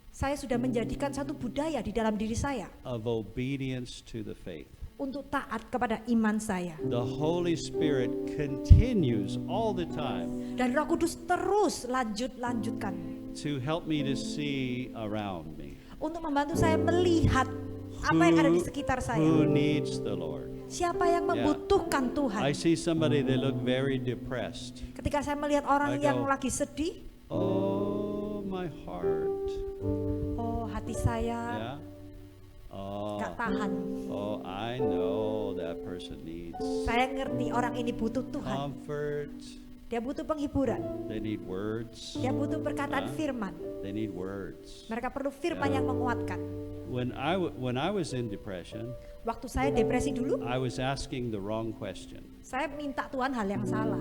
Saya sudah menjadikan satu budaya di dalam diri saya of obedience to the faith. untuk taat kepada iman saya. The Holy Spirit continues all the time Dan Roh Kudus terus lanjutkan to help me to see around me untuk membantu saya melihat apa yang ada di sekitar who saya. needs the Lord. Siapa yang membutuhkan Tuhan. I see somebody that look very depressed. Ketika saya melihat orang I yang go, lagi sedih, Oh, my heart. oh hati saya Yeah. Oh, gak tahan. oh, I know that person needs Saya ngerti orang ini butuh Tuhan. comfort. Dia butuh penghiburan. They need words. Dia butuh perkataan firman. They need words. Mereka perlu firman yang menguatkan. When I was in depression, Waktu saya depresi dulu, I was asking the wrong question. saya minta Tuhan hal yang salah.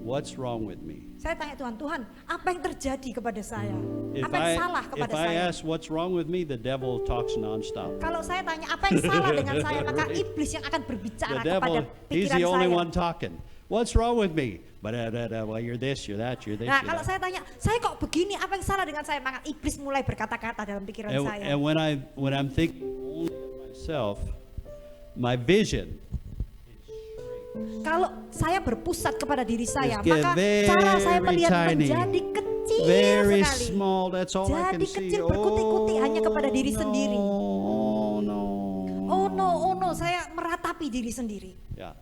What's wrong with me? Saya tanya Tuhan, apa yang terjadi kepada saya? If Apa yang salah if kepada I saya? ask what's wrong with me, the devil talks nonstop. Kalau saya tanya apa yang salah dengan saya, maka iblis yang akan berbicara The kepada devil, he's pikiran the only saya. one talking. What's wrong with me? Well, you're this, you're that, you're this. Nah, you're kalau that. saya tanya, saya kok begini? Apa yang salah dengan saya? Maka iblis mulai berkata-kata dalam pikiran saya. And when I'm thinking only of myself, my vision Kalau saya berpusat kepada diri saya, Just get maka cara saya very melihat tiny, menjadi kecil very sekali. small, that's all I can Jadi see. kecil berkutik-kutik hanya kepada diri sendiri. Oh no. Oh no, saya meratapi diri sendiri. Yeah.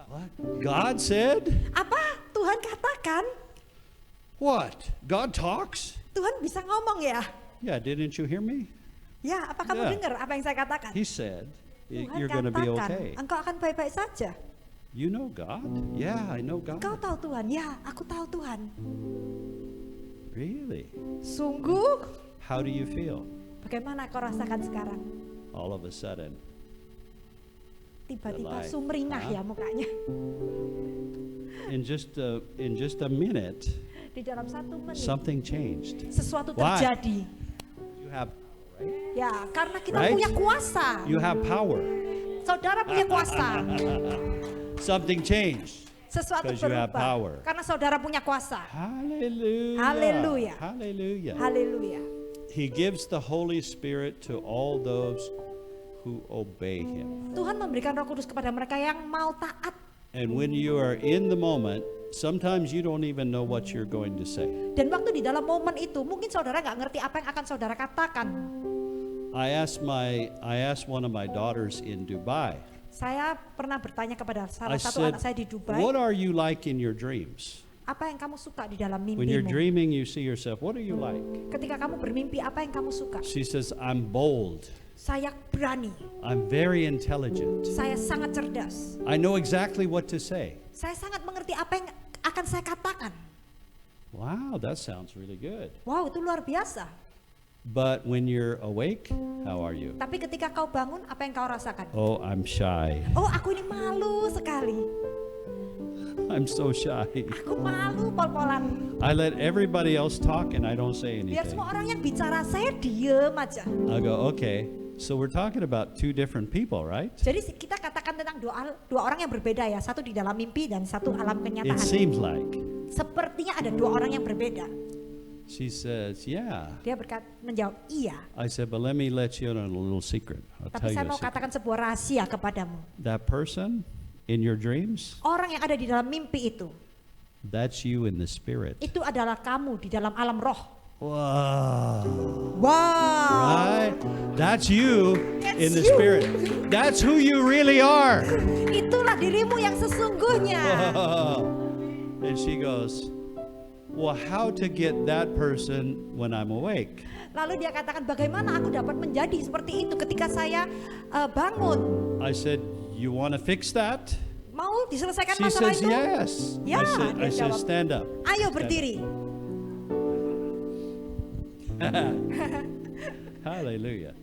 What? God said? Apa Tuhan katakan? What? God talks? Tuhan bisa ngomong ya? Yeah, didn't you hear me? Ya, apa kamu Yeah. dengar apa yang saya katakan? He said, Tuhan you're going to be katakan, okay. engkau akan baik-baik saja. You know God? Yeah, I know God. Engkau tahu Tuhan? Ya, aku tahu Tuhan. Really? Sungguh? How do you feel? Bagaimana kau rasakan sekarang? All of a sudden, Tiba-tiba Life, sumringah huh? ya mukanya. in just a minute, Di dalam 1 menit something changed. sesuatu Why? terjadi. You have, Ya, karena kita Right? punya kuasa. you have power. Saudara punya kuasa. Something changed. Sesuatu 'Cause you have berubah. power. Karena saudara punya kuasa. Hallelujah. Hallelujah. Hallelujah. Haleluya. He gives the Holy Spirit to all those who obey Him. Tuhan memberikan Roh Kudus kepada mereka yang mau taat. And when you are in the moment, sometimes you don't even know what you're going to say. Dan waktu di dalam momen itu, mungkin saudara nggak ngerti apa yang akan saudara katakan. I asked one of my daughters in Dubai. Saya pernah bertanya kepada I salah satu said, anak saya di Dubai, "What are you like in your dreams? apa yang kamu suka di dalam When you're mimpimu? dreaming, you see yourself. What are you like?" Ketika kamu bermimpi, apa yang kamu suka? She says, "I'm bold. Saya berani, I'm very intelligent. saya sangat cerdas, I know exactly what to say." saya sangat mengerti apa yang akan saya katakan. Wow, that sounds really good. Wow, itu luar biasa. But when you're awake, how are you? Tapi ketika kau bangun, apa yang kau rasakan? Oh, I'm shy. Oh, aku ini malu sekali. I'm so shy. Aku malu pol-polan. I let everybody else talk and I don't say Biar anything. semua orang yang bicara, saya diem aja. I go, okay, so we're talking about two different people, right? Jadi kita katakan tentang dua orang yang berbeda ya. Satu di dalam mimpi dan satu alam It kenyataan. seems like. Sepertinya ada dua orang yang berbeda. She says, yeah. Dia menjawab iya. I said, but let me let you in on a little secret. I'll tell Tapi you saya a mau secret. katakan sebuah rahasia kepadamu. That person in your dreams, Orang yang ada di dalam mimpi itu, That's you in the spirit. Itu adalah kamu di dalam alam roh. Wow. Wow. Right? That's you That's in the you. spirit. That's who you really are. Itulah dirimu yang sesungguhnya. And she goes, well, how to get that person when I'm awake? Lalu dia katakan, bagaimana aku dapat menjadi seperti itu ketika saya bangun? I said, you want to fix that? Mau diselesaikan She masalah says, itu? yes. Ya, I dia said, jawab. stand up. Ayo Stand berdiri. Hallelujah.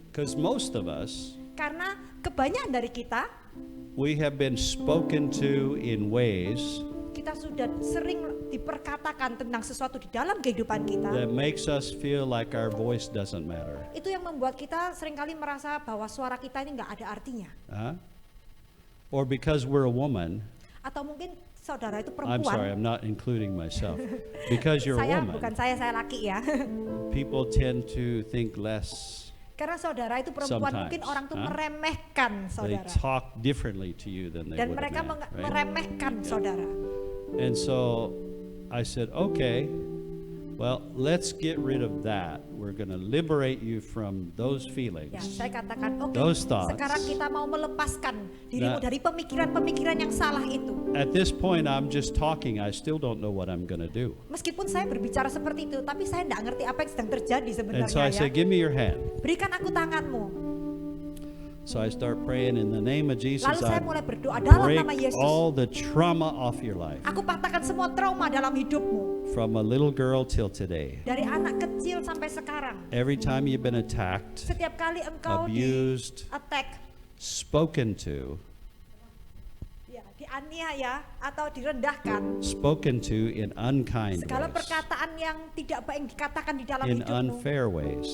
Because most of us, Karena kebanyakan dari kita, we have been spoken to in ways kita sudah sering diperkatakan tentang sesuatu di dalam kehidupan kita. that makes us feel like our voice doesn't matter. Itu yang membuat kita seringkali merasa bahwa suara kita ini nggak ada artinya. Huh? Or because we're a woman, Atau mungkin saudara itu I'm sorry, perempuan. I'm not including myself. Because you're a Bukan woman, saya laki ya. people tend to think less. Karena saudara itu perempuan, Sometimes, mungkin orang tuh huh? meremehkan They saudara. talk differently to you than they Dan would a mereka man, right? meremehkan saudara. And so I said, okay, well, let's get rid of that. We're going to liberate you from those Ya, feelings. saya katakan, oke, Those thoughts. sekarang kita mau melepaskan dirimu Nah. dari pemikiran-pemikiran yang salah itu. At this point, I'm just talking. I still don't know what I'm going to do. Meskipun saya berbicara seperti itu, tapi saya tidak ngerti apa yang sedang terjadi And sebenarnya so I ya. said, give me your hand. Berikan aku tanganmu. So I start praying in the name of Jesus. Lalu saya I mulai berdoa dalam break nama Yesus. all the trauma off your life. Aku patahkan semua trauma dalam hidupmu. From a little girl till today. Dari anak kecil sampai sekarang. Every time you've been attacked, Setiap kali engkau abused, di-attack, spoken to, ya, dianiaya atau direndahkan. spoken to in unkind Segala ways, perkataan yang tidak baik dikatakan di dalam in hidupmu. unfair ways,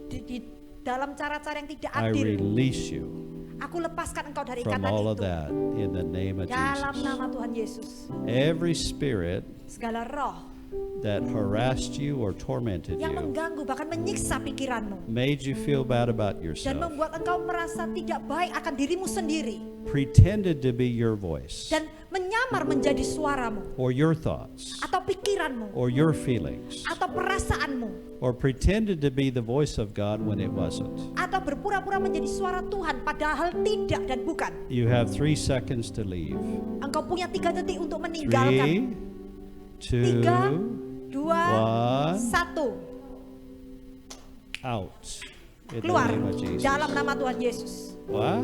Di dalam cara-cara yang tidak I adil. release you Aku lepaskan engkau dari from ikatan all of itu. that in the name of Dalam Jesus. nama Tuhan Yesus. Every spirit Segala roh that harassed you or tormented yang you, mengganggu bahkan menyiksa pikiranmu. made you feel bad about Dan yourself, membuat engkau merasa tidak baik akan dirimu sendiri. pretended to be your voice Dan menyamar menjadi suaramu. or your thoughts Atau pikiranmu. or your feelings, Atau perasaanmu. or pretended to be the voice of God when it wasn't. Atau berpura-pura menjadi suara Tuhan padahal tidak dan bukan. You have 3 seconds to leave. Engkau punya 3 detik untuk meninggalkan. 3, 2, 3, 2, 1. out. In the Keluar name of Jesus. dalam nama Tuhan Yesus. Wow.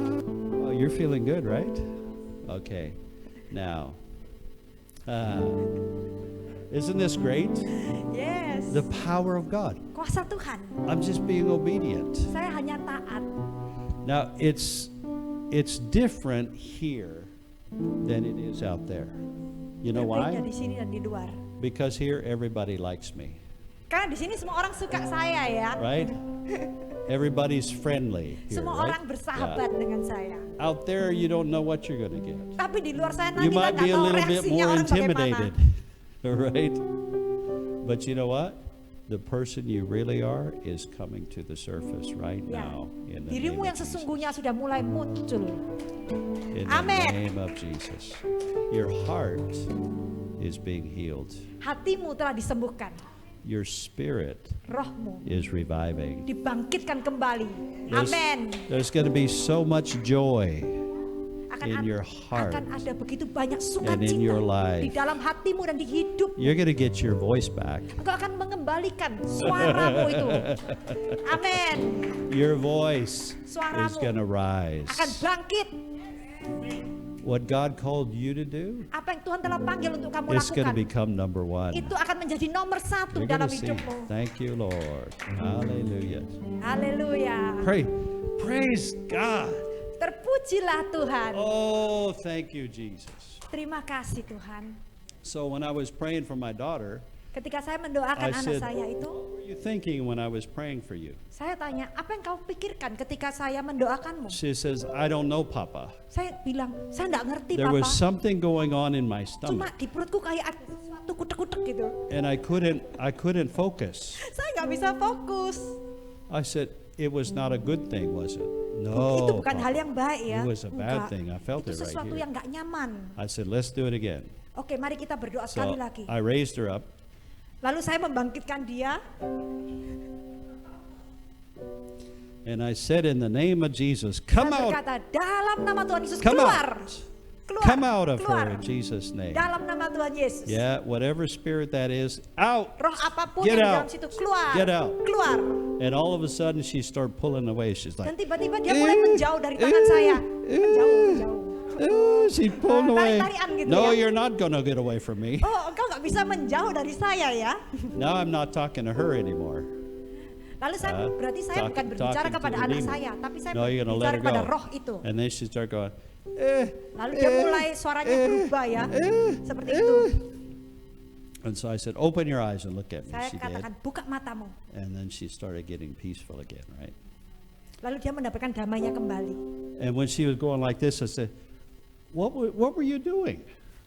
Oh, you're feeling good, right? Okay. Now, isn't this great? Yes. The power of God. Kuasa Tuhan. I'm just being obedient. Saya hanya taat. Now, it's different here than it is out there. You know Berbeda why? di sini dan di luar. Because here everybody likes me, Karena di sini semua orang suka saya ya. right? Everybody's friendly here, Semua right? orang bersahabat Yeah. dengan saya. Out there, you don't know what you're going to get. Tapi di luar sana You kita might nggak be a tahu little bit reaksinya more orang bagaimana. intimidated, right? But you know what? The person you really are is coming to the surface right Ya. now in the name Dirimu of yang Jesus. sesungguhnya sudah mulai muncul. In the Amen. name of Jesus. Your heart is being healed. Hatimu telah disembuhkan. Your spirit Rohmu is reviving. dibangkitkan kembali. There's, Amin. there's going to be so much joy in your heart. Akan ada begitu banyak and in your sukacita life. di dalam hatimu dan di hidup. You're going to get your voice back. Engkau akan mengembalikan suaramu itu. Amin. Your voice is Suaramu going to rise. akan bangkit. What God called you to do Apa yang Tuhan telah panggil untuk kamu is going to lakukan, become number 1. itu akan menjadi nomor 1 You're dalam going to see. hidupmu. Thank you, Lord. Hallelujah. Haleluya. Praise God. Terpujilah Tuhan. Oh, thank you, Jesus. Terima kasih Tuhan. So when I was praying for my daughter, Ketika saya mendoakan I anak said, saya itu, what were you thinking when I was praying for you? saya tanya, apa yang kau pikirkan ketika saya mendoakanmu? She says, I don't know, Papa. Saya bilang, saya nggak ngerti There was Papa. something going on in my Cuma stomach, di perutku kayak ada sesuatu kutek-kutek gitu. and I couldn't focus. Saya nggak bisa fokus. I said, it was not a good thing, was it? Itu No. bukan hal yang baik ya. It was a bad Enggak. thing. I felt Itu it right sesuatu here. yang nggak nyaman. I said, let's do it again. Oke, mari kita berdoa So sekali lagi. I raised her up. Lalu saya membangkitkan dia. And I said, in the name of Jesus, Saya come out, berkata, dalam nama Tuhan Yesus, come keluar. out, Keluar. come out of keluar. her in Jesus' name. Dalam nama Tuhan Yesus. Yeah, whatever spirit that is, out. Roh apapun Get yang out. dalam situ, keluar. Get out. Keluar. And all of a sudden she started pulling away. She's Dan like, tiba-tiba dia mulai menjauh dari tangan saya. Menjauh. she pulled away. Tarik-tarian gitu No, ya. you're not going to get away from me. Oh, engkau nggak bisa menjauh dari saya ya. Now I'm not talking to her anymore. Lalu saya berarti saya bukan berbicara Talking to kepada the anak demon. saya, tapi saya No, you're going to let berbicara her kepada go. roh itu. And then she started going, Lalu dia mulai suaranya berubah ya, seperti itu. and so I said, open your eyes and look at me. Saya She did. katakan buka matamu. And then she started getting peaceful again, right? Lalu dia mendapatkan damainya kembali. And when she was going like this, I said, what were you doing?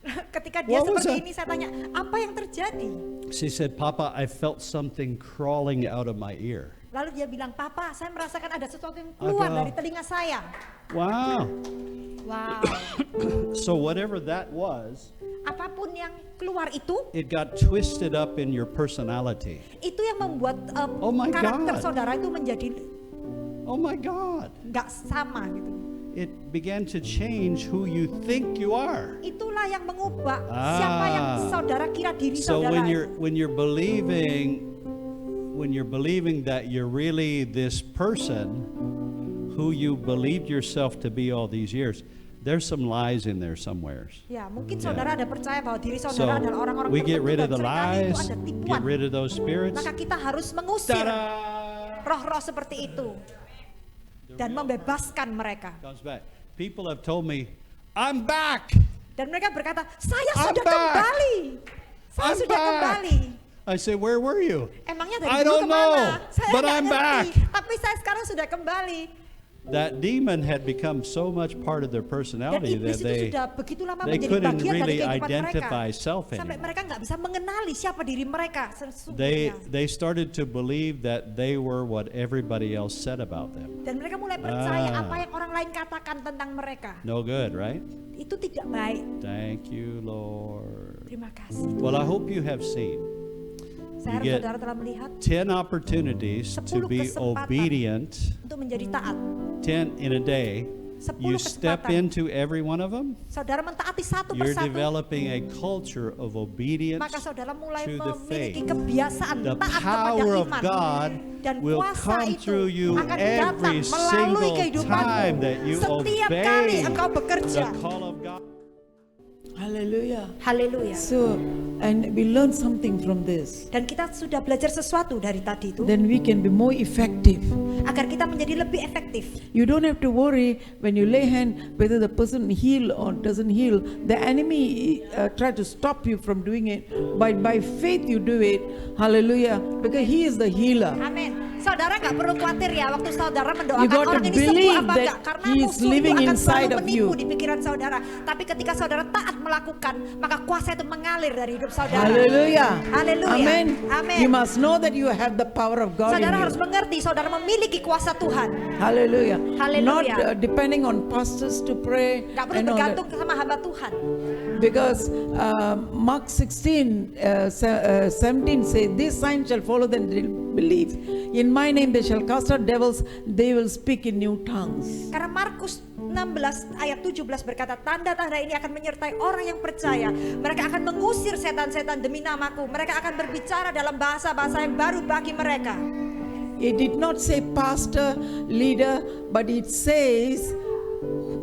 Ketika dia What was seperti that? ini, saya tanya, apa yang terjadi? She said, Papa, I felt something crawling out of my ear. Lalu dia bilang, Papa, saya merasakan ada sesuatu yang keluar Agak. dari telinga saya. Wow. Wow. So whatever that was, Apapun yang keluar itu it got twisted up in your personality. yang membuat Oh my karakter God. saudara itu menjadi Oh my God. nggak sama gitu. It began to change who you think you are. Itulah yang mengubah siapa yang saudara kira diri So saudara. when you're believing that you're really this person who you believed yourself to be all these years, there's some lies in there somewhere. Ya, mungkin Yeah. saudara ada percaya bahwa diri So saudara adalah orang-orang we get tertentu rid dan of the seringkali itu lies, ada tipuan. get rid of those spirits. Maka kita harus mengusir Ta-da! roh-roh seperti itu dan membebaskan mereka. Comes back. People have told me, I'm back. Dan mereka berkata, saya I'm sudah back. kembali. Saya I'm sudah back. kembali. I say, where were you? Emangnya I dari dulu don't kemana? know, Saya but nggak I'm ngerti, back. tapi saya sekarang sudah kembali. That demon had become so much part of their Dan personality iblis that itu sudah begitu lama they menjadi couldn't bagian dari really kehidupan mereka. identify self Sampai anymore. mereka nggak bisa mengenali siapa diri mereka sesungguhnya. They started to believe that they were what everybody else said about them. Dan mereka mulai percaya apa yang orang lain katakan tentang mereka. No good, right? Itu tidak baik. Thank you, Lord. Terima kasih. Well, I hope you have seen Saya You harap get saudara telah melihat 10 opportunities to 10 be kesempatan. obedient. untuk menjadi taat. 10 in a day. 10 You step kesempatan. into every one of them. Saudara mentaati satu You're persatu, developing a culture of obedience maka saudara mulai to the memiliki faith. kebiasaan The taat kepada power of iman. God Dan will kuasa come itu through you akan every datang melalui single kehidupanmu. time that you Setiap kali obey engkau bekerja. the call of God. Hallelujah. Haleluya. So, and we learn something from this. Dan kita sudah belajar sesuatu dari tadi itu, Then we can be more effective. agar kita menjadi lebih efektif. You don't have to worry when you lay hand whether the person heal or doesn't heal. The enemy try to stop you from doing it. But by faith you do it. Hallelujah. Because he is the healer. Amin. Saudara nggak perlu khawatir ya waktu saudara You mendoakan got to orang ini sembuh believe apa that enggak, karena he is musuh itu living akan inside selalu of menipu you. di pikiran saudara. Tapi ketika saudara taat melakukan, maka kuasa itu mengalir dari hidup saudara. Hallelujah. Haleluya. Amen. Amen. You must know that you have the power of God Saudara in harus you. mengerti, saudara memiliki kuasa Tuhan. Hallelujah. Hallelujah. Not depending on pastors to pray Gak perlu and all that. bergantung sama hamba Tuhan. Because Mark 16:17 says, "These signs shall follow them that believe. In my name they shall cast out devils. They will speak in new tongues." Karena Markus 16 ayat 17 berkata, tanda-tanda ini akan menyertai orang yang percaya. Mereka akan mengusir setan-setan demi namaku. Mereka akan berbicara dalam bahasa-bahasa yang baru bagi mereka. It did not say pastor, leader, but it says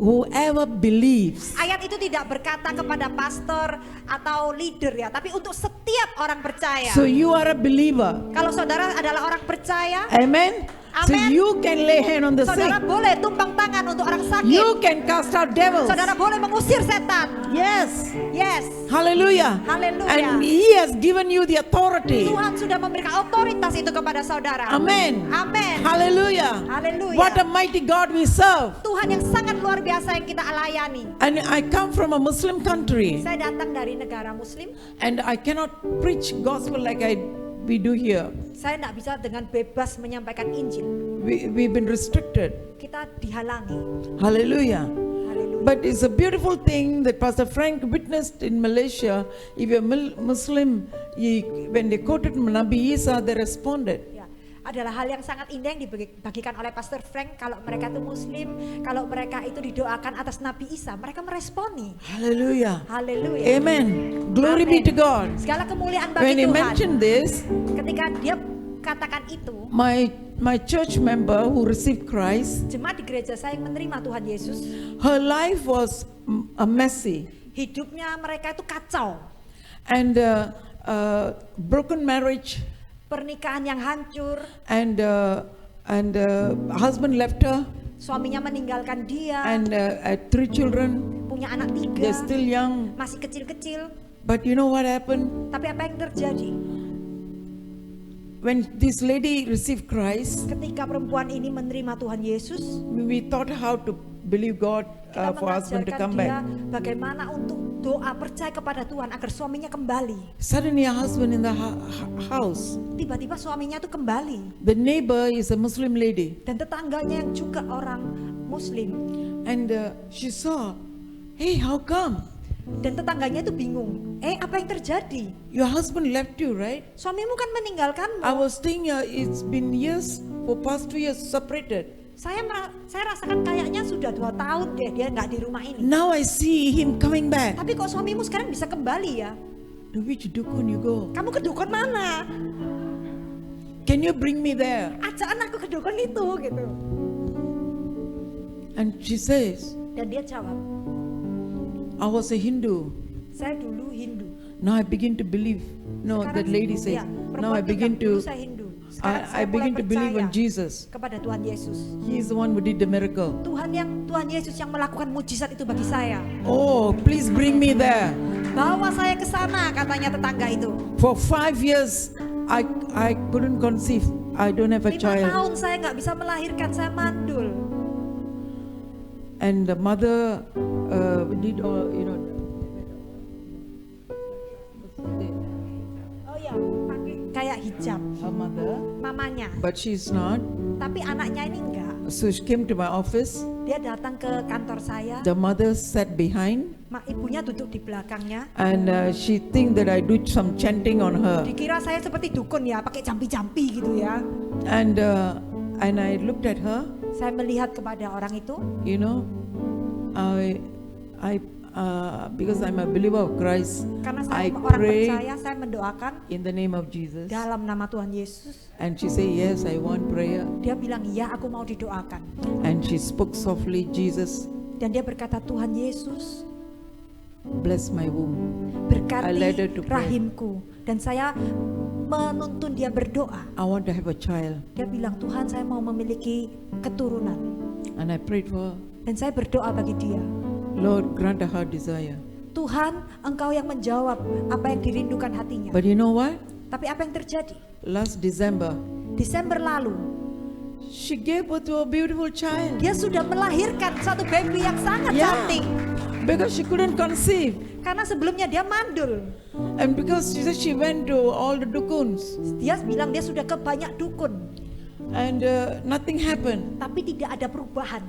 whoever believes. Ayat itu tidak berkata kepada pastor atau leader ya, tapi untuk setiap orang percaya. So you are a believer. Kalau saudara adalah orang percaya, Amen. So Amen. you can lay hand on the saudara sick. boleh tumpang tangan untuk orang sakit. You can cast out devils. Saudara boleh mengusir setan. Yes. Yes. Hallelujah. Hallelujah. And he has given you the authority. Tuhan sudah memberikan otoritas itu kepada saudara. Amen. Amen. Hallelujah. Hallelujah. What a mighty God we serve. Tuhan yang sangat luar biasa yang kita layani. And I come from a Muslim country, Saya datang dari negara Muslim. and I cannot preach gospel like we do here. Saya tidak bisa dengan bebas menyampaikan Injil. We've been restricted. Kita dihalangi. Hallelujah. Haleluya. But it's a beautiful thing that Pastor Frank witnessed in Malaysia. If you're Muslim, when they quoted Nabi Isa, they responded. Ya, adalah hal yang sangat indah yang dibagikan oleh Pastor Frank. Kalau mereka itu Muslim, kalau mereka itu didoakan atas Nabi Isa, mereka meresponi. Hallelujah. Haleluya. Amen. Glory be Amen. to God. Segala kemuliaan When bagi he Tuhan. mentioned this, Ketika dia katakan itu, my church member who received Christ, jemaat di gereja saya yang menerima Tuhan Yesus, her life was messy hidupnya mereka itu kacau, and broken marriage, pernikahan yang hancur, and husband left her, suaminya meninggalkan dia, and 3 children. punya anak 3, They're still young. masih kecil-kecil. But you know what happened? Tapi apa yang terjadi? When this lady received Christ, Ketika perempuan ini menerima Tuhan Yesus, we thought how to believe God kita for husband to mengajarkan come dia back. bagaimana untuk doa percaya kepada Tuhan agar suaminya kembali. Suddenly, a husband in the house. Tiba-tiba suaminya itu kembali, The neighbor is a Muslim lady, dan tetangganya yang juga orang Muslim, and she saw, hey, how come? dan tetangganya itu bingung. Apa yang terjadi? Your husband left you, right? Suamimu kan meninggalkanmu. I was thinking it's been years, for past 2 years separated. Saya rasakan kayaknya sudah 2 tahun deh dia nggak di rumah ini. Now I see him coming back. Tapi kok suamimu sekarang bisa kembali ya? To which dukun you go? Kamu ke dukun mana? Can you bring me there? Ajaan aku ke dukun itu gitu. And she says, Dan dia jawab, I was a Hindu. saya dulu Hindu. Now I begin to believe. No, that lady says, ya, now I perempuan begin bilang, dulu to, saya Hindu. Sekarang I saya mulai begin to believe in percaya Jesus. kepada Tuhan Yesus. He is the one who did the miracle. Tuhan Yesus yang melakukan mujizat itu bagi saya. Oh, please bring me there. Bawa saya ke sana, katanya tetangga itu. For 5 years, I couldn't conceive. I don't have a 5 child. tahun saya nggak bisa melahirkan, saya mandul. And the mother did all, Oh ya, pakai kayak hijab, her mother, mamanya. but she's not. Tapi anaknya ini enggak. So she came to my office. Dia datang ke kantor saya, The mother sat behind, ibunya duduk di belakangnya. and she think that I do some chanting on her. Dikira saya seperti dukun ya, pakai jampi-jampi gitu ya. And I looked at her. Saya melihat kepada orang itu, You know, because I'm a believer of Christ, karena I saya orang pray percaya, saya mendoakan in the name of Jesus. dalam nama Tuhan Yesus. And she said, yes, I want prayer. Dia bilang, iya aku mau didoakan. And she spoke softly, Jesus, Dan dia berkata, Tuhan Yesus bless my womb. I led her berkati to pray. rahimku. Dan saya menuntun dia berdoa. I want to have a child. Dia bilang, Tuhan saya mau memiliki keturunan. And I prayed for her. Dan saya berdoa bagi dia. Lord, grant her heart desire. Tuhan, Engkau yang menjawab apa yang dirindukan hatinya. But you know what? Tapi apa yang terjadi? Last December, Desember lalu, she gave birth to a beautiful child. dia sudah melahirkan satu baby yang sangat Yeah. cantik. Because she couldn't conceive. Karena sebelumnya dia mandul. And because she said she went to all the dukuns. Dia bilang dia sudah ke banyak dukun. And nothing happened. Tapi tidak ada perubahan.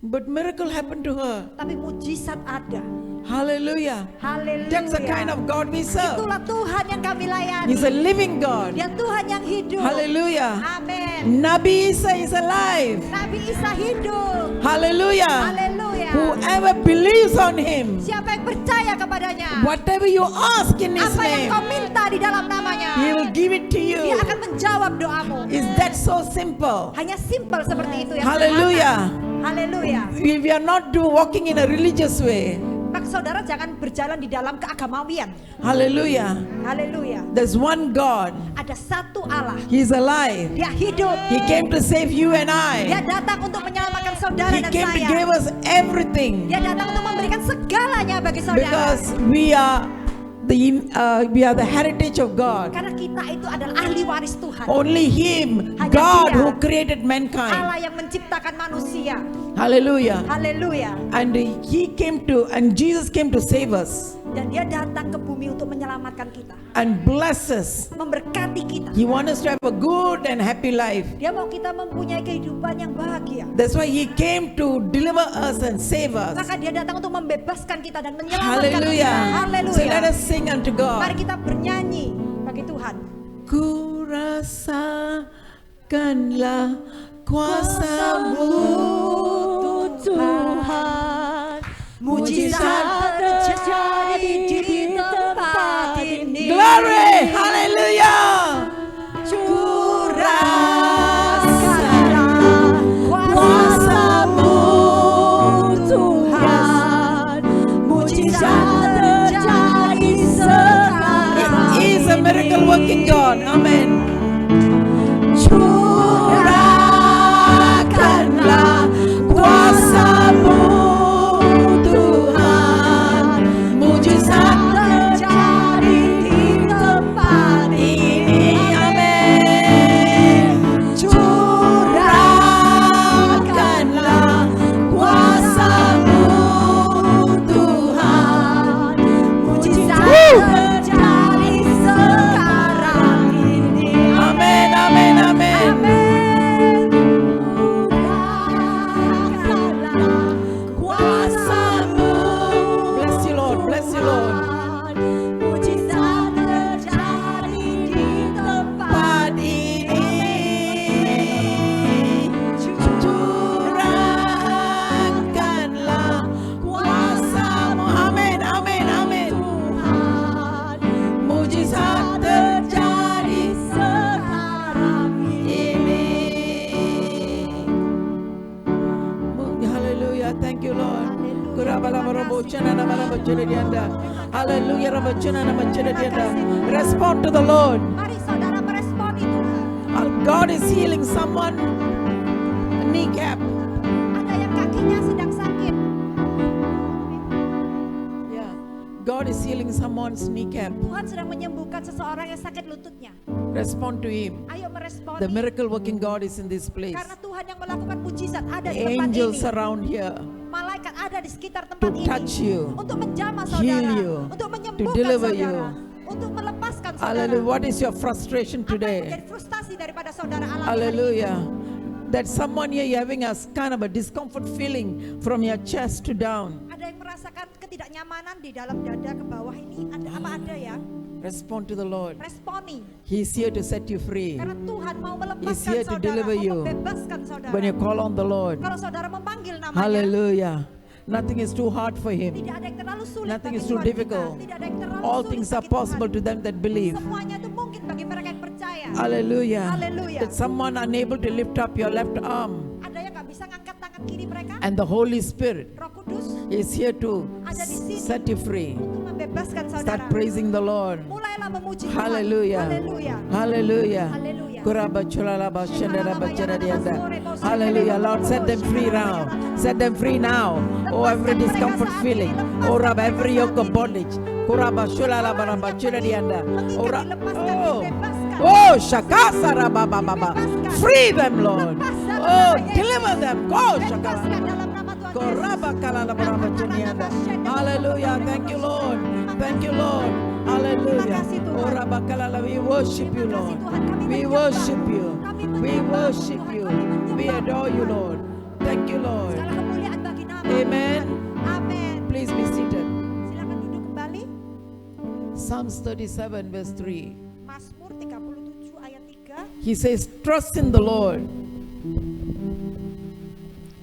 But miracle happened to her. Tapi mujizat ada. Hallelujah. Haleluya. That's the kind of God we serve. Itulah Tuhan yang kami layani. He's a living God. Dia Tuhan yang hidup. Hallelujah. Amin. Nabi Isa is alive. Nabi Isa hidup. Hallelujah. Haleluya. Whoever believes on him, Siapa yang percaya kepadanya, whatever you ask in his apa yang name, kau minta di dalam namanya, he will give it to dia you. akan menjawab doamu. Is that so simple? Hanya simpel seperti itu ya. Hallelujah. Haleluya. We are not walking in a religious way. Maka saudara jangan berjalan di dalam keagamawian. Hallelujah. Haleluya. There's one God. Ada satu Allah. He's alive. Dia hidup. He came to save you and Dia I. datang untuk menyelamatkan saudara He dan came to saya. give us everything. Dia datang untuk memberikan segalanya bagi saudara. Because we are the heritage of God. Karena kita itu adalah ahli waris Tuhan. Only Him, Hanya God Dia. who created mankind. Allah yang menciptakan manusia. Hallelujah. Haleluya. And Jesus came to save us. Dan dia datang ke bumi untuk menyelamatkan kita, and bless us. memberkati kita. He wants us to have a good and happy life. Dia mau kita mempunyai kehidupan yang bahagia. That's why He came to deliver us and save us. Maka dia datang untuk membebaskan kita dan menyelamatkan kita. Hallelujah. So let Haleluya. us sing unto Mari God. kita bernyanyi bagi Tuhan. Ku rasakanlah kuasa-Mu Tuhan, mujizat terjadi di tempat ini. Glory, hallelujah. Ku rasakanlah kuasa-Mu Tuhan, mujizat terjadi sekarang. He is a miracle working God. Amen. Curahkanlah kuasa-Mu Tuhan, mujizat terjadi di tempat ini. Amin. Curahkanlah kuasa-Mu Tuhan, mujizat terjadi sekarang ini. Amin, amin, amin. Kuasa-Mu. Bless you, Lord. Bless you, Lord. Mujizat terjadi di tempat ini. Curahkanlah kuasa-Mu. Amin, amin, amin. Mujizat terjadi sekarang ini. Hallelujah. Thank you, Lord. Hallelujah. Respond to the Lord. Mari saudara meresponi Tuhan. Our God is healing someone kneecap. Ada yang kakinya sedang sakit. Yeah. God is healing someone's kneecap. Tuhan sedang menyembuhkan seseorang yang sakit lututnya. Respond to Him. Ayo meresponi. The miracle working God is in this place. Karena Tuhan yang melakukan mujizat ada di tempat Angels ini. around here Malaikat ada di sekitar tempat to ini. touch you, Untuk menjamah heal saudara. you, Untuk to menyembuhkan deliver saudara. you. Untuk melepaskan saudara. Hallelujah. What is your frustration Apa yang today? menjadi frustasi daripada saudara alami hari ini? Hallelujah. That someone here you having a kind of a discomfort feeling from your chest to down. Ada yang merasakan ketidaknyamanan di dalam dada ke bawah ini. Ada ya? Respond to the Lord. Responi. He's here to set you free. Karena Tuhan mau He's melepaskan here to saudara, deliver mau you. membebaskan saudara. When you call on the Lord. Kalau saudara memanggil namanya, Hallelujah. Nothing is too hard for Him. tidak ada yang terlalu sulit Nothing bagi is too Tuhan kita. difficult. Tidak ada yang terlalu All sulit things are bagi Tuhan. possible to them that believe. Semuanya itu mungkin bagi mereka yang percaya. Hallelujah. Hallelujah. That someone unable to lift up your left arm, Ada yang nggak bisa ngangkat tangan kiri mereka. and the Holy Spirit Roh Kudus is here to Ada di sini. set you free. untuk membebaskan saudara. Start praising the Lord. Mulailah memuji Tuhan. Hallelujah. Haleluya. Hallelujah. Haleluya. Hallelujah. Lord, set them free now. Set them free now. Oh, every discomfort feeling. Oh, Rab, every yoke of bondage. Kuraba shulala baraba chuladianda. Oh, oh, shakasa rababa. Free them, Lord. Oh, deliver them. Go, shakasa. Koraba kalala baraba chunianda. Hallelujah. Thank you, Lord. Thank you, Lord. Hallelujah. Oh, Rabba kalala. We worship you, Lord. We worship you. We worship you. We adore you, Lord. Thank you, Lord. Segala kemuliaan bagi nama Amen. Tuhan. Amin. Please be seated. Silakan duduk kembali. Psalms 37 verse 3. Mazmur 37 ayat 3. He says, trust in the Lord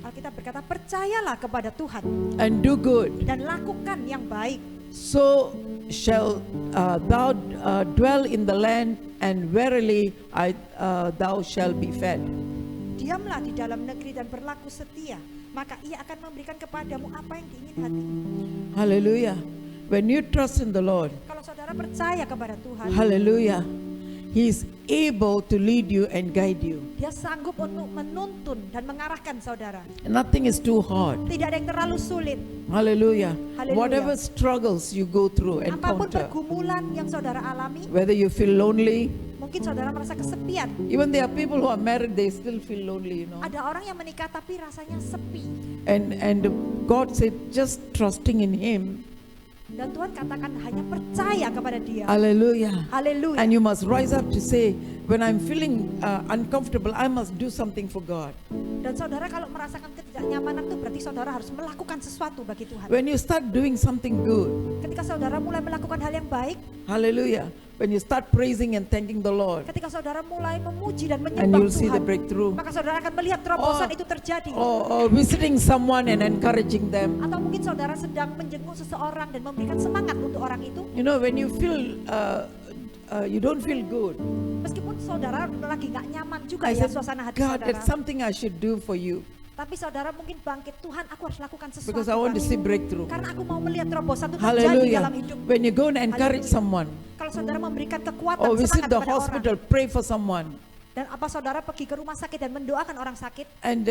Alkitab berkata, percayalah kepada Tuhan and do good. dan lakukan yang baik. So shall thou dwell in the land, and verily thou shalt be fed. Diamlah di dalam negeri dan berlaku setia, maka ia akan memberikan kepadamu apa yang diingin hatimu. Hallelujah. When you trust in the Lord, Kalau saudara percaya kepada Tuhan, hallelujah, He is able to lead you and guide you. Dia sanggup untuk menuntun dan mengarahkan saudara. Nothing is too hard. Tidak ada yang terlalu sulit. Hallelujah. Hallelujah. Whatever struggles you go through, Apapun encounter, pergumulan yang saudara alami, whether you feel lonely, mungkin saudara merasa kesepian. even there are people who are married, they still feel lonely, you know. Ada orang yang menikah tapi rasanya sepi. And God said, just trusting in Him Dan Tuhan katakan hanya percaya kepada Dia. Hallelujah. Haleluya. And you must rise up to say, when I'm feeling uncomfortable, I must do something for God. Dan saudara kalau merasakan ketidaknyamanan itu berarti saudara harus melakukan sesuatu bagi Tuhan. When you start doing something good, Ketika saudara mulai melakukan hal yang baik, hallelujah. When you start praising and thanking the Lord, ketika saudara mulai memuji dan and menyembah you'll see the Tuhan, breakthrough. maka saudara akan melihat terobosan Oh. itu terjadi. Or visiting someone and encouraging them. Atau mungkin saudara sedang menjenguk seseorang dan memberikan semangat untuk orang itu. You know, when you feel you don't feel good, Meskipun saudara lagi gak nyaman juga I ya said, suasana hati God, saudara. that's something I should do for you Tapi saudara mungkin bangkit, Tuhan aku harus lakukan sesuatu. because I want to Tuhan. see breakthrough. Karena aku mau melihat terobosan itu terjadi Hallelujah. dalam hidup. When you go and encourage Hallelujah. someone Kalau saudara memberikan kekuatan or visit semangat the kepada hospital, orang. pray for someone, Dan apa saudara pergi ke rumah sakit dan mendoakan orang sakit. and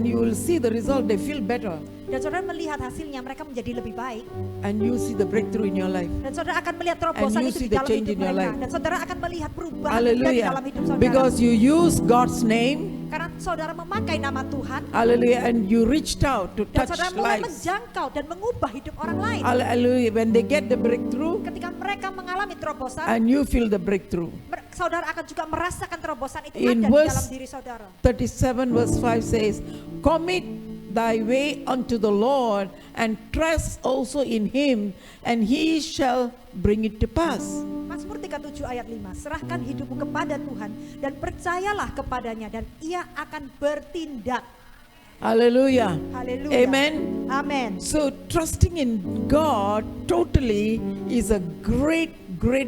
you will see the result, they feel better, Dan saudara melihat hasilnya mereka menjadi lebih baik. and you see the breakthrough in your life. Dan saudara akan melihat terobosan And you itu see di the dalam change hidup in your mereka. life. Dan saudara akan melihat perubahan di Hallelujah. dalam hidup saudara. Because you use God's name, Karena saudara memakai nama Tuhan. hallelujah, and you reached out to Dan touch saudara mulai lives. menjangkau dan mengubah hidup orang lain. Hallelujah. When they get the breakthrough Ketika mereka mengalami terobosan, and you feel the breakthrough. saudara akan juga merasakan terobosan itu In ada di verse dalam diri saudara. 37 verse 5 says, commit thy way unto the Lord and trust also in him, and he shall bring it to pass. Mazmur 37 ayat 5, serahkan hidupmu kepada Tuhan dan percayalah kepadanya dan ia akan bertindak. Hallelujah. Haleluya. Amen. Amen. So trusting in God totally is a great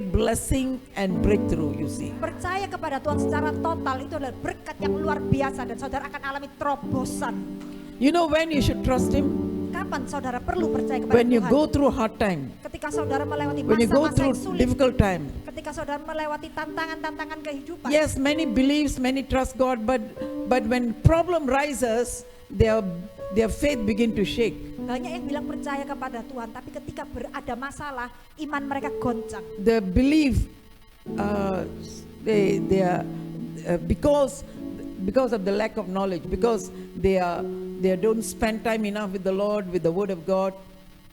blessing and breakthrough, you see. Percaya kepada Tuhan secara total itu adalah berkat yang luar biasa dan saudara akan alami terobosan. You know when you should trust him? Kapan saudara perlu percaya kepada When you Tuhan? go through hard time, Ketika saudara melewati when you go masa-masa through yang sulit. difficult time. Ketika saudara melewati tantangan-tantangan kehidupan. Yes, many believes, many trust God, but when problem rises, their faith begin to shake. Banyak yang bilang percaya kepada Tuhan, tapi ketika ada masalah, iman mereka goncang. The belief, they are because of the lack of knowledge, because they don't spend time enough with the Lord, with the Word of God.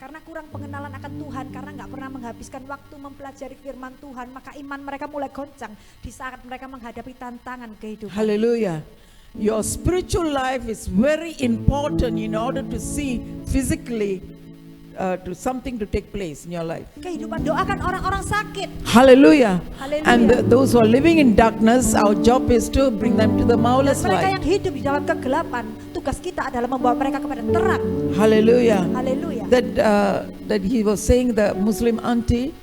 Karena kurang pengenalan akan Tuhan, karena nggak pernah menghabiskan waktu mempelajari firman Tuhan, maka iman mereka mulai goncang di saat mereka menghadapi tantangan kehidupan. Hallelujah. Your spiritual life is very important in order to see physically to something to take place in your life. Kehidupan, doakan orang-orang sakit. Hallelujah. Hallelujah. And those who are living in darkness, our job is to bring them to the Dan marvelous mereka light. yang hidup di dalam kegelapan, tugas kita adalah membawa mereka kepada terang. Hallelujah. Haleluya. That he was saying, the Muslim auntie,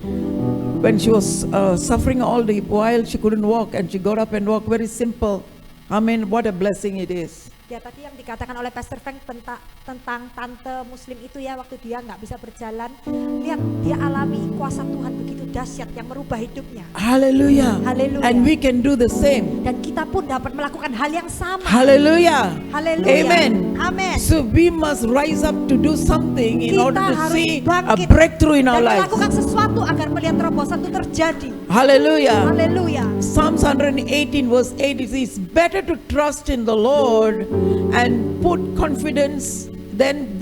when she was suffering all the while, she couldn't walk, and she got up and walked. Very simple. I mean, what a blessing it is. Ya tadi yang dikatakan oleh Pastor Frank tentang tante muslim itu ya, waktu dia nggak bisa berjalan, lihat dia alami kuasa Tuhan begitu dahsyat yang merubah hidupnya. Hallelujah. Hallelujah. And we can do the same. Dan kita pun dapat melakukan hal yang sama. Hallelujah. Haleluya. Amen. Amen. So we must rise up to do something in Kita order to harus see a bangkit breakthrough in our dan lives. melakukan sesuatu agar melihat terobosan itu terjadi. Hallelujah. Haleluya. Psalms 118 verse 8, it says, better to trust in the Lord and put confidence than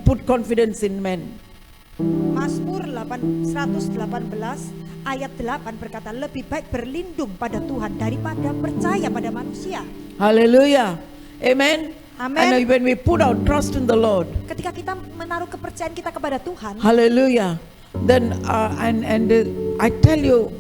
put confidence in men. Mazmur 118 ayat 8 berkata, lebih baik berlindung pada Tuhan daripada percaya pada manusia. Hallelujah. Amen. Amen. And when we put our trust in the Lord, Ketika kita menaruh kepercayaan kita kepada Tuhan, hallelujah, then I tell you,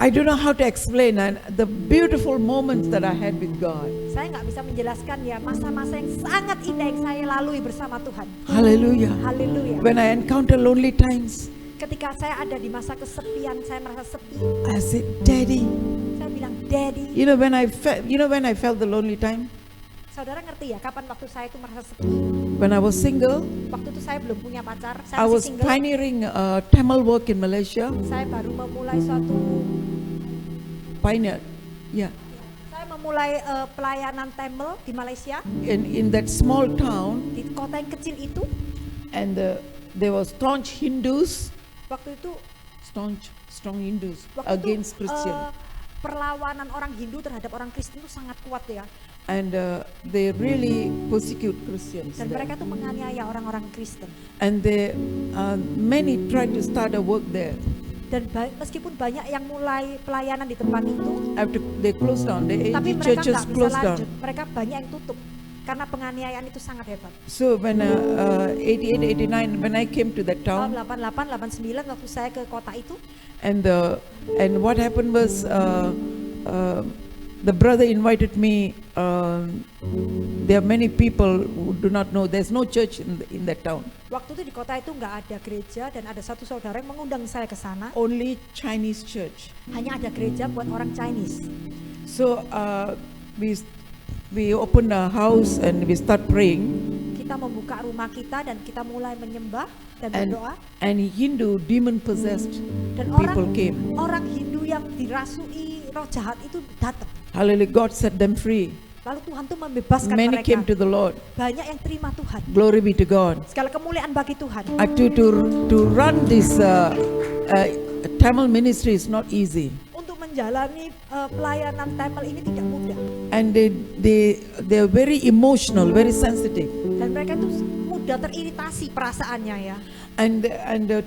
I don't know how to explain the beautiful moments that I had with God. saya nggak bisa menjelaskan ya masa-masa yang sangat indah yang saya lalui bersama Tuhan. Hallelujah. Haleluya. When I encounter lonely times, Ketika saya ada di masa kesepian, saya merasa sepi. I said, Daddy. Saya bilang, Daddy. You know when I felt the lonely time? Saudara ngerti ya kapan waktu saya itu merasa sepi? When I was single, Waktu itu saya belum punya pacar, I saya was masih single. pioneering Tamil work in Malaysia. Saya baru memulai suatu Pioneer, yeah. Saya memulai pelayanan Tamil di Malaysia, In that small town, di kota yang kecil itu. and there were staunch Hindus, Waktu itu strong Hindus waktu against itu, Christian. perlawanan orang Hindu terhadap orang Kristen itu sangat kuat ya. And they really persecute Christians Dan there. mereka tuh menganiaya orang-orang Kristen. And they, many try to start a work there. Dan meskipun banyak yang mulai pelayanan di tempat itu, After they close down, the tapi 80 mereka churches nggak bisa close lanjut. down. Mereka banyak yang tutup karena penganiayaan itu sangat hebat. So when 88, 89, when I came to that Tahun town, 88, 89 waktu saya ke kota itu, and what happened was the brother invited me. There are many people who do not know. There's no church in that town. waktu itu di kota itu nggak ada gereja dan ada satu saudara yang mengundang saya ke sana. Only Chinese church. Hanya ada gereja buat orang Chinese. So we opened a house and we start praying. Kita membuka rumah kita dan kita mulai menyembah dan And berdoa. Hindu demon possessed Dan people came. orang Hindu yang dirasui roh jahat itu datang. Hallelujah! God set them free. Lalu Tuhan tuh membebaskan Many mereka. came to the Lord. Banyak yang terima Tuhan. Glory be to God. Segala kemuliaan bagi Tuhan. To run this Tamil ministry is not easy, Untuk menjalani pelayanan temple ini tidak mudah. and they are very emotional, very sensitive, Dan mereka itu mudah teriritasi perasaannya ya. and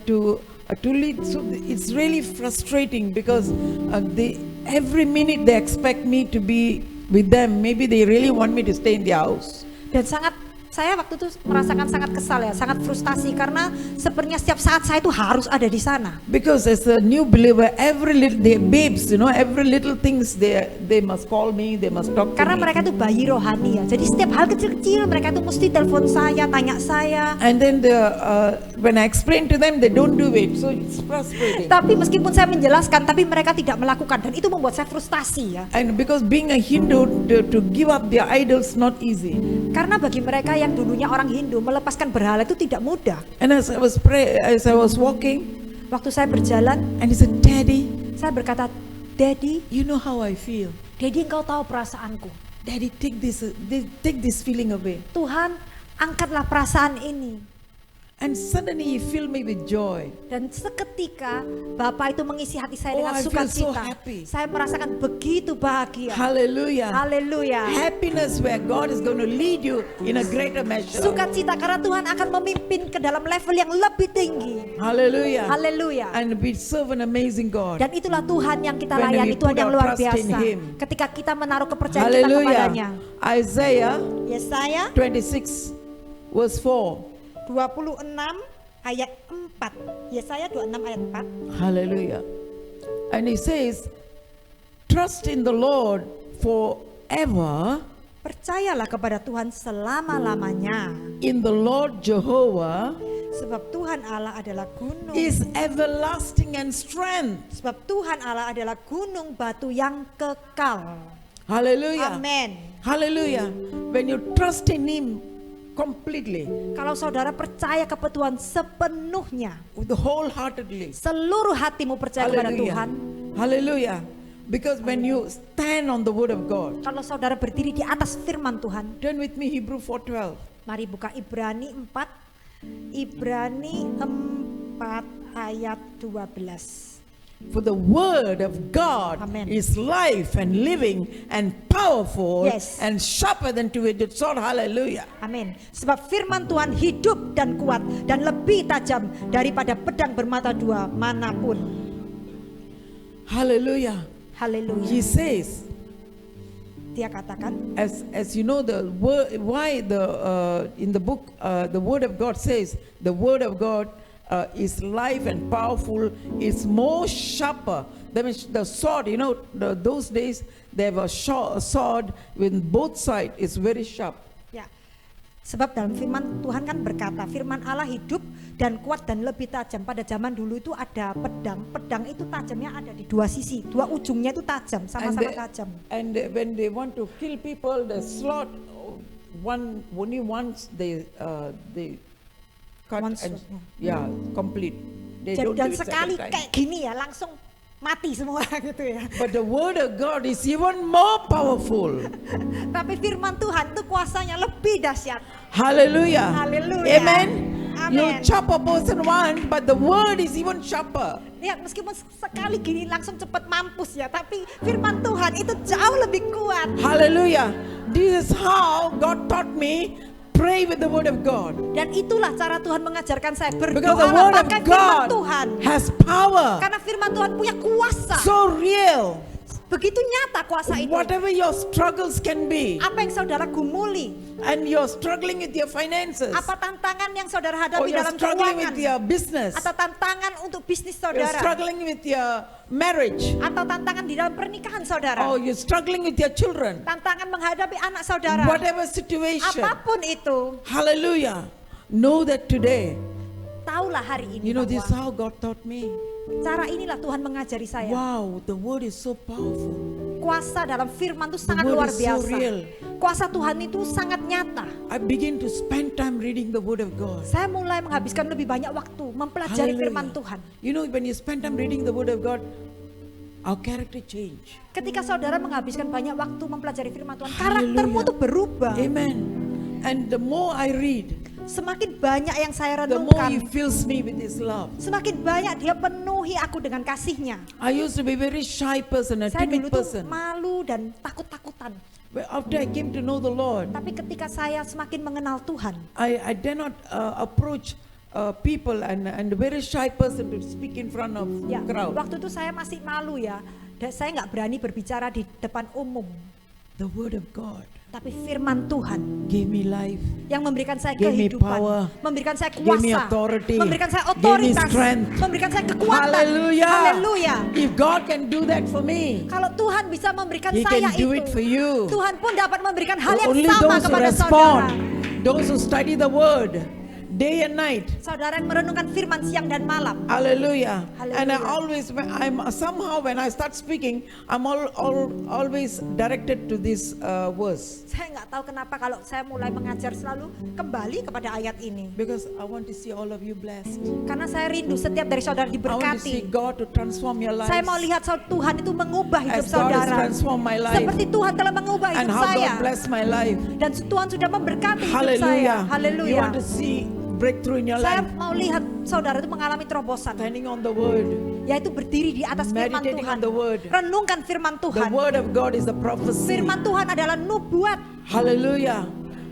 to lead. So it's really frustrating because every minute they expect me to be with them. Maybe they really want me to stay in their house. Dan saya waktu itu merasakan sangat kesal ya, sangat frustasi karena sepertinya setiap saat saya itu harus ada di sana. Because as a new believer, they babes, every little things they must call me, they must talk to Karena me. mereka itu bayi rohani ya. Jadi setiap hal kecil-kecil mereka itu mesti telepon saya, tanya saya. And then when I explain to them, they don't do it, so it's frustrating. Tapi meskipun saya menjelaskan, tapi mereka tidak melakukan dan itu membuat saya frustasi ya. And because being a Hindu, to give up their idols not easy. Karena bagi mereka yang dulunya orang Hindu, melepaskan berhala itu tidak mudah. And as I was walking, Waktu saya berjalan, and he said, "Daddy, saya berkata, Daddy, you know how I feel. Daddy engkau tahu perasaanku. Daddy, take this feeling away." Tuhan, angkatlah perasaan ini. And suddenly he filled me with joy. Dan seketika Bapa itu mengisi hati saya Oh, dengan I feel so sukacita. happy. Saya merasakan begitu bahagia. Hallelujah. Haleluya. Happiness where God is going to lead you in a greater measure. Sukacita karena Tuhan akan memimpin ke dalam level yang lebih tinggi. Hallelujah. Haleluya. And we serve an amazing God. Dan itulah Tuhan yang kita When layani, we Tuhan put yang our luar trust in biasa. Him. Ketika kita menaruh kepercayaan kita kepadanya. Hallelujah. Isaiah Yesaya 26 verse 4. 26 ayat 4. Yesaya 26 ayat 4. Hallelujah. And he says, "Trust in the Lord forever, Percayalah kepada Tuhan selama-lamanya. in the Lord Jehovah Sebab Tuhan Allah adalah gunung. is everlasting and strength." Sebab Tuhan Allah adalah gunung batu yang kekal. Hallelujah. Amin. Hallelujah. When you trust in Him completely, Kalau saudara percaya kepada Tuhan sepenuhnya, wholeheartedly. seluruh hatimu percaya kepada Tuhan. Hallelujah. Because when you stand on the word of God, Kalau saudara berdiri di atas firman Tuhan, turn with me Hebrew 4:12. mari buka Ibrani 4. Ibrani 4 ayat 12. For the word of God Amen. is life and living and powerful, Yes. and sharper than two-edged sword. Hallelujah. Amin. Sebab firman Tuhan hidup dan kuat dan lebih tajam daripada pedang bermata dua manapun. Hallelujah. Haleluya. He says, Dia katakan, as you know, the word, why in the book the word of God says the word of God is life and powerful, is more sharper. That means the sword, those days they have a sword with both sides, is very sharp. ya. Sebab dalam firman Tuhan kan berkata, firman Allah hidup dan kuat dan lebih tajam. Pada zaman dulu itu ada pedang. Pedang itu tajamnya ada di dua sisi. Dua ujungnya itu tajam, sama-sama tajam. And when they want to kill people, they slot only once they cut One and sword, complete. They don't Dan do it sekali second time. kayak gini ya, langsung mati semua gitu ya. But the word of God is even more powerful. Tapi firman Tuhan itu kuasanya lebih dahsyat. Hallelujah. Haleluya. Amen. Amen. You chop a person once, but the word is even sharper. Ya meskipun sekali gini langsung cepat mampus ya, tapi firman Tuhan itu jauh lebih kuat. Hallelujah. This is how God taught me. Pray with the word of God. Dan itulah cara Tuhan mengajarkan saya Because the berdoa word of pakai firman God Tuhan. has power. Karena firman Tuhan punya kuasa. So real. Begitu nyata kuasa itu. Whatever your struggles can be, Apa yang saudara gumuli, and you're struggling with your finances, apa tantangan yang saudara or hadapi you're dalam struggling keuangan, with your business, atau tantangan untuk bisnis you're saudara, struggling with your marriage, atau tantangan di dalam pernikahan saudara, or you're struggling with your children, tantangan menghadapi anak saudara, whatever situation. apapun itu, Hallelujah. Know that today, taulah hari ini you know, this is bahwa how God taught me. cara inilah Tuhan mengajari saya. Wow, the word is so powerful. Kuasa dalam firman itu sangat word luar is so biasa. real. Kuasa Tuhan itu sangat nyata. I begin to spend time reading the word of God. Saya mulai menghabiskan lebih banyak waktu mempelajari firman Tuhan. You know, when you spend time reading the word of God, our character change. Ketika saudara menghabiskan banyak waktu mempelajari firman Tuhan, karaktermu Hallelujah. itu berubah. Amen. And the more I read, Semakin banyak yang saya the more renungkan, He fills me with His love. semakin banyak Dia penuhi aku dengan kasih-Nya. I used to be a very shy person, a Saya timid dulu tuh person. malu dan takut-takutan. But after I came to know the Lord, Tapi ketika saya semakin mengenal Tuhan, I dare not approach people, and a very shy person to speak in front of ya crowd. waktu itu saya masih malu ya, dan saya nggak berani berbicara di depan umum. The word of God Tapi firman Tuhan gave me life, yang memberikan saya Give me kehidupan, power. memberikan saya Give me kuasa, authority. memberikan saya Give me otoritas, strength. memberikan saya kekuatan. Hallelujah. Haleluya. If God can do that for me, Kalau Tuhan bisa memberikan He saya can do itu, it for you. Tuhan pun dapat memberikan hal yang Only sama those who kepada respond, saudara. those who study the word day and night. Saudara yang merenungkan firman siang dan malam. Hallelujah. And I Hallelujah. always, when I start speaking, I'm always directed to this verse, Saya nggak tahu kenapa kalau saya mulai mengajar selalu kembali kepada ayat ini. because I want to see all of you blessed. Karena saya rindu setiap dari saudara I want to see diberkati. God to transform your lives. Saya mau lihat Tuhan itu mengubah hidup As God has saudara. transformed my life, Seperti Tuhan telah mengubah and hidup how saya. God blessed my life. Dan Tuhan sudah memberkati hidup Hallelujah. saya. You Haleluya. want to see breakthrough in your Saya life, mau lihat saudara itu mengalami terobosan, standing on the word. yaitu berdiri di atas firman Meditating Tuhan. on the word. Renungkan firman The Tuhan. word of God is the prophecy. Firman Tuhan adalah nubuat. Hallelujah.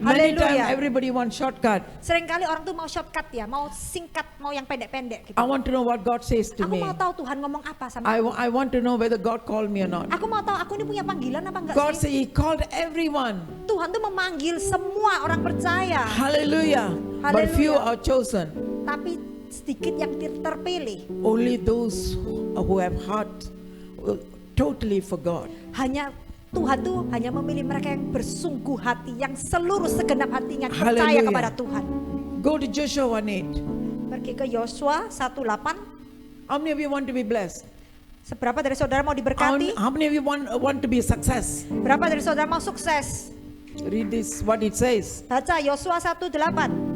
Many times Hallelujah. everybody wants shortcut. Seringkali orang tuh mau shortcut ya, mau singkat, mau yang pendek-pendek gitu. I want to know what God says to Aku me. mau tahu Tuhan ngomong apa sama I aku. want to know whether God called me or not. Aku mau tahu aku ini punya panggilan apa enggak God sih? said He called everyone. Tuhan tuh memanggil semua orang percaya, Hallelujah. But few Hallelujah. are chosen. tapi sedikit yang terpilih. Only those who have heart totally for God. Hanya Tuhan tuh hanya memilih mereka yang bersungguh hati, yang seluruh segenap hatinya percaya Hallelujah. kepada Tuhan. Go to Joshua 1:8. Pergi ke Yosua 1:8. How many of you want to be blessed? Seberapa dari saudara mau diberkati? How many of you want to be a success? Berapa dari saudara mau sukses? Read this, what it says. Baca Yosua 1:8.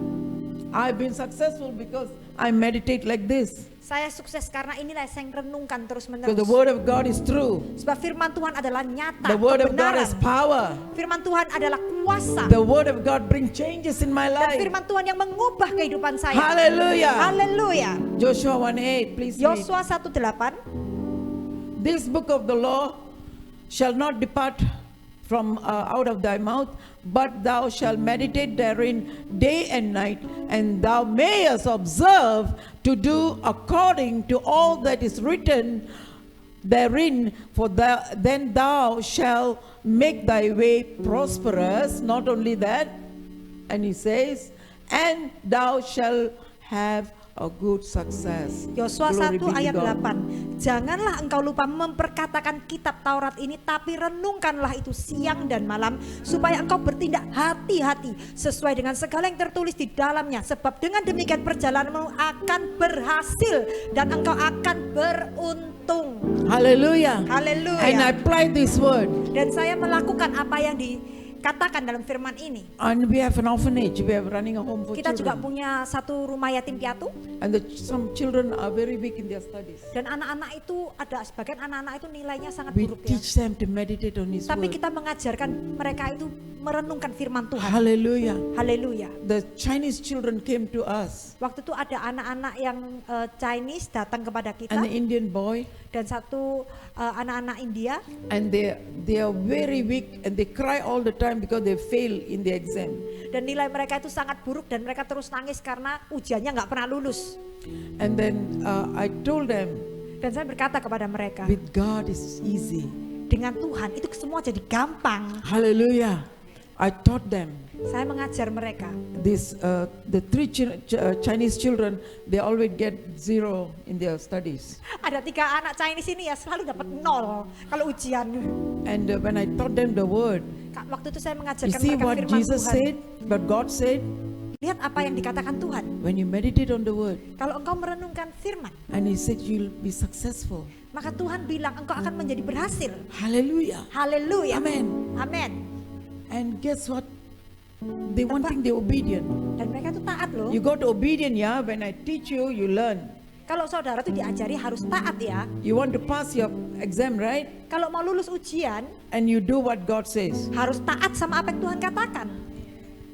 I've been successful because I meditate like this. Saya sukses karena inilah saya yang renungkan terus Because the menerus. word of God is true. Sebab firman Tuhan adalah nyata, The word of God kebenaran. has power. Firman Tuhan adalah kuasa. The word of God brings changes in my Dan life. firman Tuhan yang mengubah kehidupan saya. Hallelujah. Haleluya. Joshua 1:8, please read. Yosua 1:8. This book of the law shall not depart from out of thy mouth, but thou shalt meditate therein day and night, and thou mayest observe to do according to all that is written therein, for then thou shalt make thy way prosperous. Not only that, and he says, and thou shalt have a good success. Yosua Glory 1 be to ayat God. 8. Janganlah engkau lupa memperkatakan kitab Taurat ini, tapi renungkanlah itu siang dan malam, supaya engkau bertindak hati-hati sesuai dengan segala yang tertulis di dalamnya. Sebab dengan demikian perjalananmu akan berhasil dan engkau akan beruntung. Hallelujah. Haleluya. And I apply this word. Dan saya melakukan apa yang dikatakan katakan dalam firman ini. And we have an orphanage. We are running a home for Kita juga children. punya satu rumah yatim piatu, And some children are very weak in their studies. dan anak-anak itu ada sebagian anak-anak itu nilainya sangat We buruk ya. teach them to meditate on His Tapi word. kita mengajarkan mereka itu merenungkan firman Tuhan. Hallelujah. Haleluya. The Chinese children came to us. Waktu itu ada anak-anak yang Chinese datang kepada kita, An Indian boy. dan satu anak-anak India, And they are very weak and they cry all the time because they fail in the exam. dan nilai mereka itu sangat buruk dan mereka terus nangis karena ujiannya nggak pernah lulus. And then I told them, Dan saya berkata kepada mereka, with God is easy. dengan Tuhan itu semua jadi gampang. Hallelujah. I taught them. Saya mengajar mereka. The three Chinese children, they always get 0 in their studies. Ada 3 anak Chinese ini ya selalu dapat 0 kalau ujian. And when I taught them the word, Waktu itu saya you mengajarkan see mereka what firman Jesus Tuhan. said, what God said, Lihat apa yang dikatakan Tuhan. when you meditate on the word, Kalau engkau merenungkan firman, and He said you'll be successful. maka Tuhan bilang engkau akan menjadi berhasil. Hallelujah. Haleluya. Amen. Amin. And guess what? They wanting the obedient. Dan mereka itu taat loh. You got obedient, yeah? When I teach you, you learn. Kalau saudara tuh diajari harus taat ya. You want to pass your exam, right? Kalau mau lulus ujian And you do what God says. harus taat sama apa yang Tuhan katakan.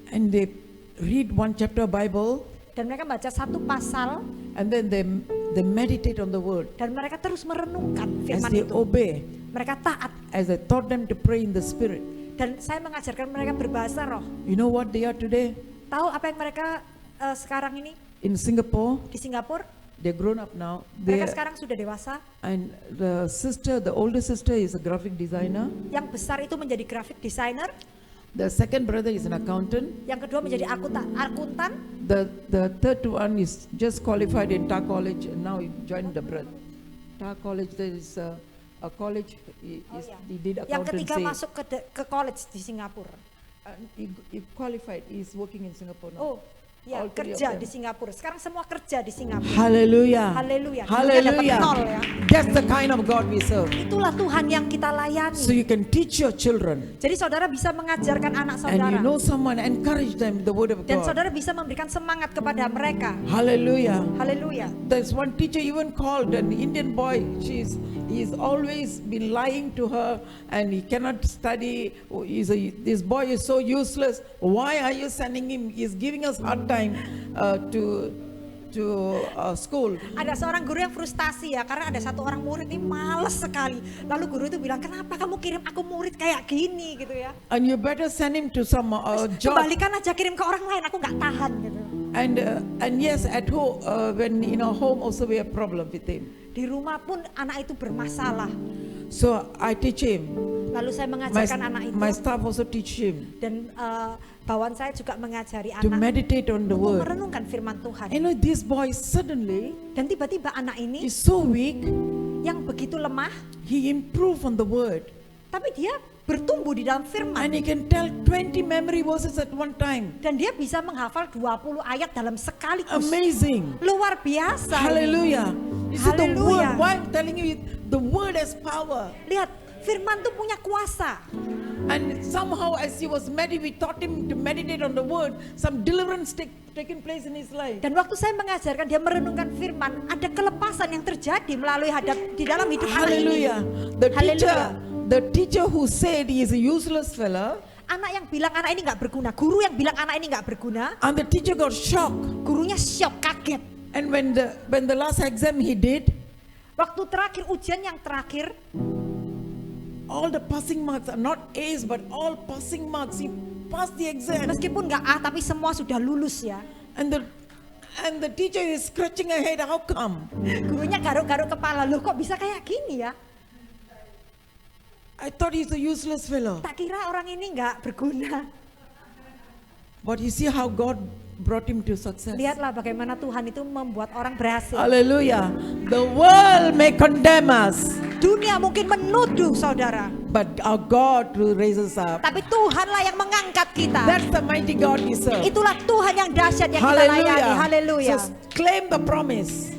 And they read one chapter Bible, Dan mereka baca satu pasal and then they meditate on the word. dan mereka terus merenungkan As firman they itu. obey, Mereka taat. as I taught them to pray in the Spirit. Dan saya mengajarkan mereka berbahasa roh. You know what they are today? Tahu apa yang mereka sekarang ini In Singapore, di Singapura? they're grown up now. Mereka sekarang sudah dewasa. And the older sister is a graphic designer. Yang besar itu menjadi graphic designer. The second brother is an accountant. Yang kedua menjadi akuntan. The third one is just qualified in Tar College and now he joined the brother. Tar College, there is a college, he did Yang ketiga accountancy. masuk ke college di Singapura. And he qualified, he's working in Singapore now. Oh, ya All three of kerja them. di Singapura. Sekarang semua kerja di Singapura. Hallelujah. Haleluya. Dulunya Hallelujah. dapat 0 ya. That's the kind of God we serve. Itulah Tuhan yang kita layani. So you can teach your children Jadi saudara bisa mengajarkan anak and you saudara. know someone, encourage them with the word of Dan God. saudara bisa memberikan semangat kepada mereka. Hallelujah. Haleluya. There's one teacher even called an Indian boy. He's always been lying to her and he cannot study. This boy is so useless. Why are you sending him? He's giving us hard time to school. Ada seorang guru yang frustasi ya karena ada satu orang murid ini males sekali. Lalu guru itu bilang, "Kenapa kamu kirim aku murid kayak gini?" gitu ya. And you better send him to some job. Kembalikan aja kirim ke orang lain, aku nggak tahan gitu. And yes, at home, when in our home also we have problem with him. Di rumah pun anak itu bermasalah. So I teach him. Lalu saya mengajarkan anak itu. My staff also teach him Dan bawahan saya juga mengajari to anak meditate on the untuk word. merenungkan firman Tuhan. You know, this boy suddenly Dan tiba-tiba anak ini is so weak. yang begitu lemah, He improved on the word. tapi dia bertumbuh di dalam And firman. he can tell 20 memory verses at one time. Dan dia bisa menghafal 20 ayat dalam sekaligus. Amazing. Luar biasa. ini. Hallelujah. You see the Hallelujah. word, why I'm telling you, the word has power. Lihat, firman itu punya kuasa. And somehow as he was we taught him to meditate on the word, some deliverance taking place in his life. Dan waktu saya mengajarkan dia merenungkan firman, ada kelepasan yang terjadi melalui di dalam hidup anak ini. Hallelujah. Hallelujah. The teacher who said he is a useless fellow, Anak yang bilang anak ini nggak berguna, guru yang bilang anak ini nggak berguna, and the teacher got shocked. gurunya shock, kaget. And when the last exam he did, Waktu terakhir ujian yang terakhir, all the passing marks are not A's but all passing marks. He passed the exam. meskipun nggak A tapi semua sudah lulus ya. And the teacher is scratching her head. How come? Gurunya garuk-garuk kepala, loh kok bisa kayak gini ya? I thought he's a useless fellow. Tak kira orang ini nggak berguna. But you see how God brought him to success. Lihatlah bagaimana Tuhan itu membuat orang berhasil. Hallelujah. The world may condemn us, Dunia mungkin menuduh saudara, but our God will raise us up. tapi Tuhanlah yang mengangkat kita. That's the mighty God we serve. Itulah Tuhan yang dahsyat yang kita layani. Haleluya. So claim the promise.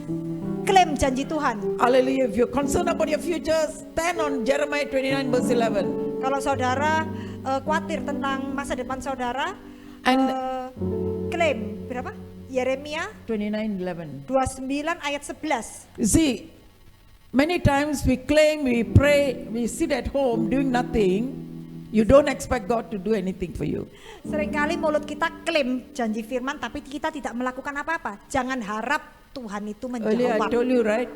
Klaim janji Tuhan. Hallelujah. If you're concerned about your future, stand on Jeremiah 29 verse 11. Kalau saudara khawatir tentang masa depan saudara, And- klaim berapa? Yeremia 29:11. 29 ayat 11. You see, many times we claim, we pray, we sit at home doing nothing. You don't expect God to do anything for you. Seringkali mulut kita klaim janji firman tapi kita tidak melakukan apa-apa. Jangan harap Tuhan itu Earlier I menjawab. told you, right?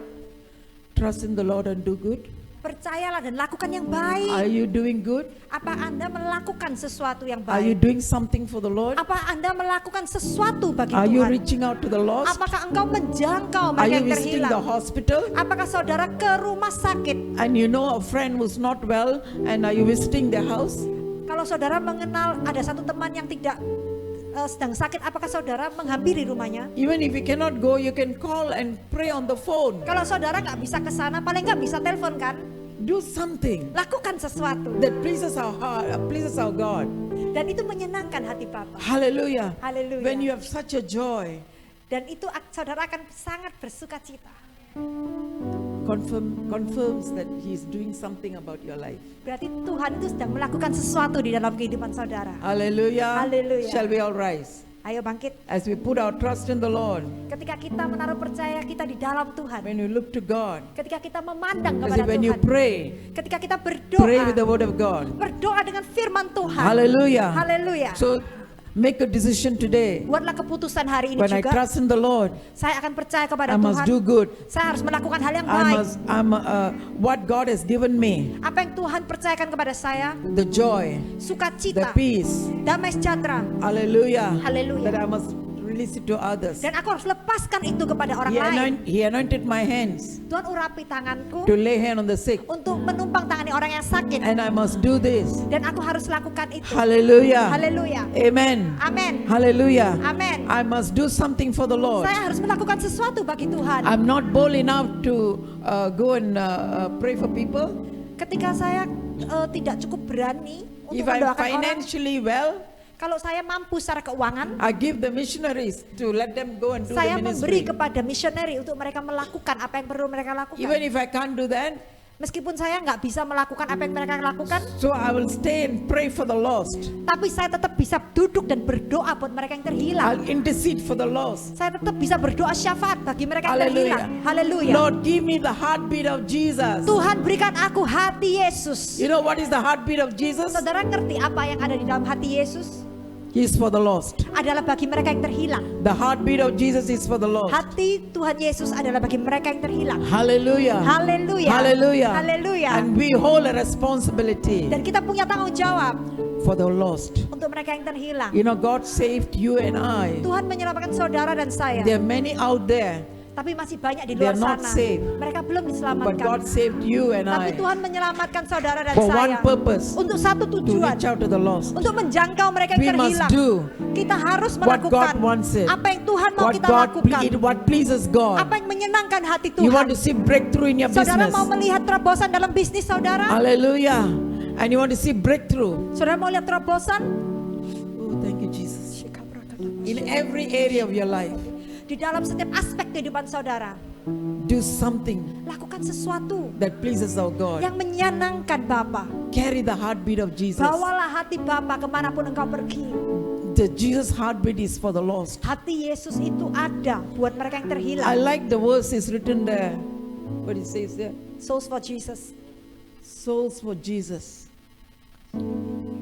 Trust in the Lord and do good. Percayalah dan lakukan yang Are baik. you doing good? Apa Anda melakukan sesuatu yang Are you baik? doing something for the Lord? Apa Anda melakukan sesuatu bagi Are you Tuhan? reaching out to the lost? Apakah engkau menjangkau Are mereka you yang visiting the terhilang? hospital? Apakah saudara ke rumah sakit? And you know a friend who's not well, and are you visiting their house? Kalau saudara mengenal ada satu teman yang tidak sedang sakit, apakah saudara menghampiri rumahnya? Even if you cannot go, you can call and pray on the phone. Kalau saudara nggak bisa ke sana, paling nggak bisa telepon kan? Do something Lakukan sesuatu. that pleases our heart, pleases our God. Dan itu menyenangkan hati Bapa. Hallelujah. Hallelujah. When you have such a joy, Dan itu saudara akan sangat bersuka cita. confirms that He is doing something about your life. Berarti Tuhan itu sedang melakukan sesuatu di dalam kehidupan saudara. Hallelujah. Hallelujah. Shall we all rise? Ayo bangkit. As we put our trust in the Lord, Ketika kita menaruh percaya kita di dalam Tuhan. when we look to God, Ketika kita memandang as kepada when you Tuhan. pray, Ketika kita pray with the berdoa. word of God. Berdoa dengan firman Tuhan. Hallelujah. Haleluya. So make a decision today. Buatlah keputusan hari ini When I juga. trust in the Lord, Saya akan percaya kepada I must Tuhan. do good. Saya harus melakukan hal yang I baik. must, what God has given me, Apa yang Tuhan percayakan kepada saya, the joy, the sukacita, peace, damai sejahtera. hallelujah, Hallelujah. that I must release it to others. Dan aku harus lepaskan itu kepada orang lain. He anointed my hands Tuhan urapi tanganku to lay hand on the sick, untuk menumpang tangani orang yang sakit. and I must do this. Dan aku harus lakukan itu. Hallelujah. Haleluya. Amen. Amin. Hallelujah. Amin. I must do something for the Lord. Saya harus melakukan sesuatu bagi Tuhan. I'm not bold enough to go and pray for people. Ketika saya tidak cukup berani untuk If I'm mendoakan orang, financially well, kalau saya mampu secara keuangan, I give the missionaries to let them go and do saya the memberi ministry. kepada misioneri untuk mereka melakukan apa yang perlu mereka lakukan. Even if I can't do that, Meskipun saya nggak bisa melakukan apa yang mereka lakukan, so I will stay and pray for the lost. tapi saya tetap bisa duduk dan berdoa buat mereka yang terhilang. I'll intercede for the lost. Saya tetap bisa berdoa syafaat bagi mereka yang Hallelujah. terhilang. Haleluya. Lord, give me the heartbeat of Jesus. Tuhan berikan aku hati Yesus. You know what is the heartbeat of Jesus? Saudara ngerti apa yang ada di dalam hati Yesus? He is for the lost. Adalah bagi mereka yang terhilang. The heartbeat of Jesus is for the lost. Hati Tuhan Yesus adalah bagi mereka yang terhilang. Hallelujah. Haleluya. Hallelujah. Haleluya. And we hold a responsibility Dan kita punya tanggung jawab for the lost. untuk mereka yang terhilang. You know, God saved you and I. Tuhan menyelamatkan saudara dan saya. There are many out there, Tapi masih banyak di They luar are not sana. saved. Mereka belum but diselamatkan. God saved you and Tapi I Tuhan menyelamatkan saudara dan for one saya purpose, untuk satu to tujuan, reach out to the lost. untuk menjangkau mereka We yang must terhilang. do Kita harus what melakukan God wants it. apa yang Tuhan mau What kita God lakukan. what pleases God. Apa yang menyenangkan hati You want Tuhan. to see breakthrough in your Saudara business. mau melihat terobosan dalam bisnis saudara? Hallelujah. And you want to see breakthrough. Saudara mau lihat terobosan? Oh, thank you, Jesus. In every area of your life, Di dalam setiap aspek kehidupan saudara, do something lakukan sesuatu that pleases our God. yang menyenangkan Bapa. Carry the heartbeat of Jesus. Bawalah hati Bapa kemanapun engkau pergi. The Jesus heartbeat is for the lost. Hati Yesus itu ada buat mereka yang terhilang. I like the verse is written there. What it says there? Souls for Jesus. Souls for Jesus.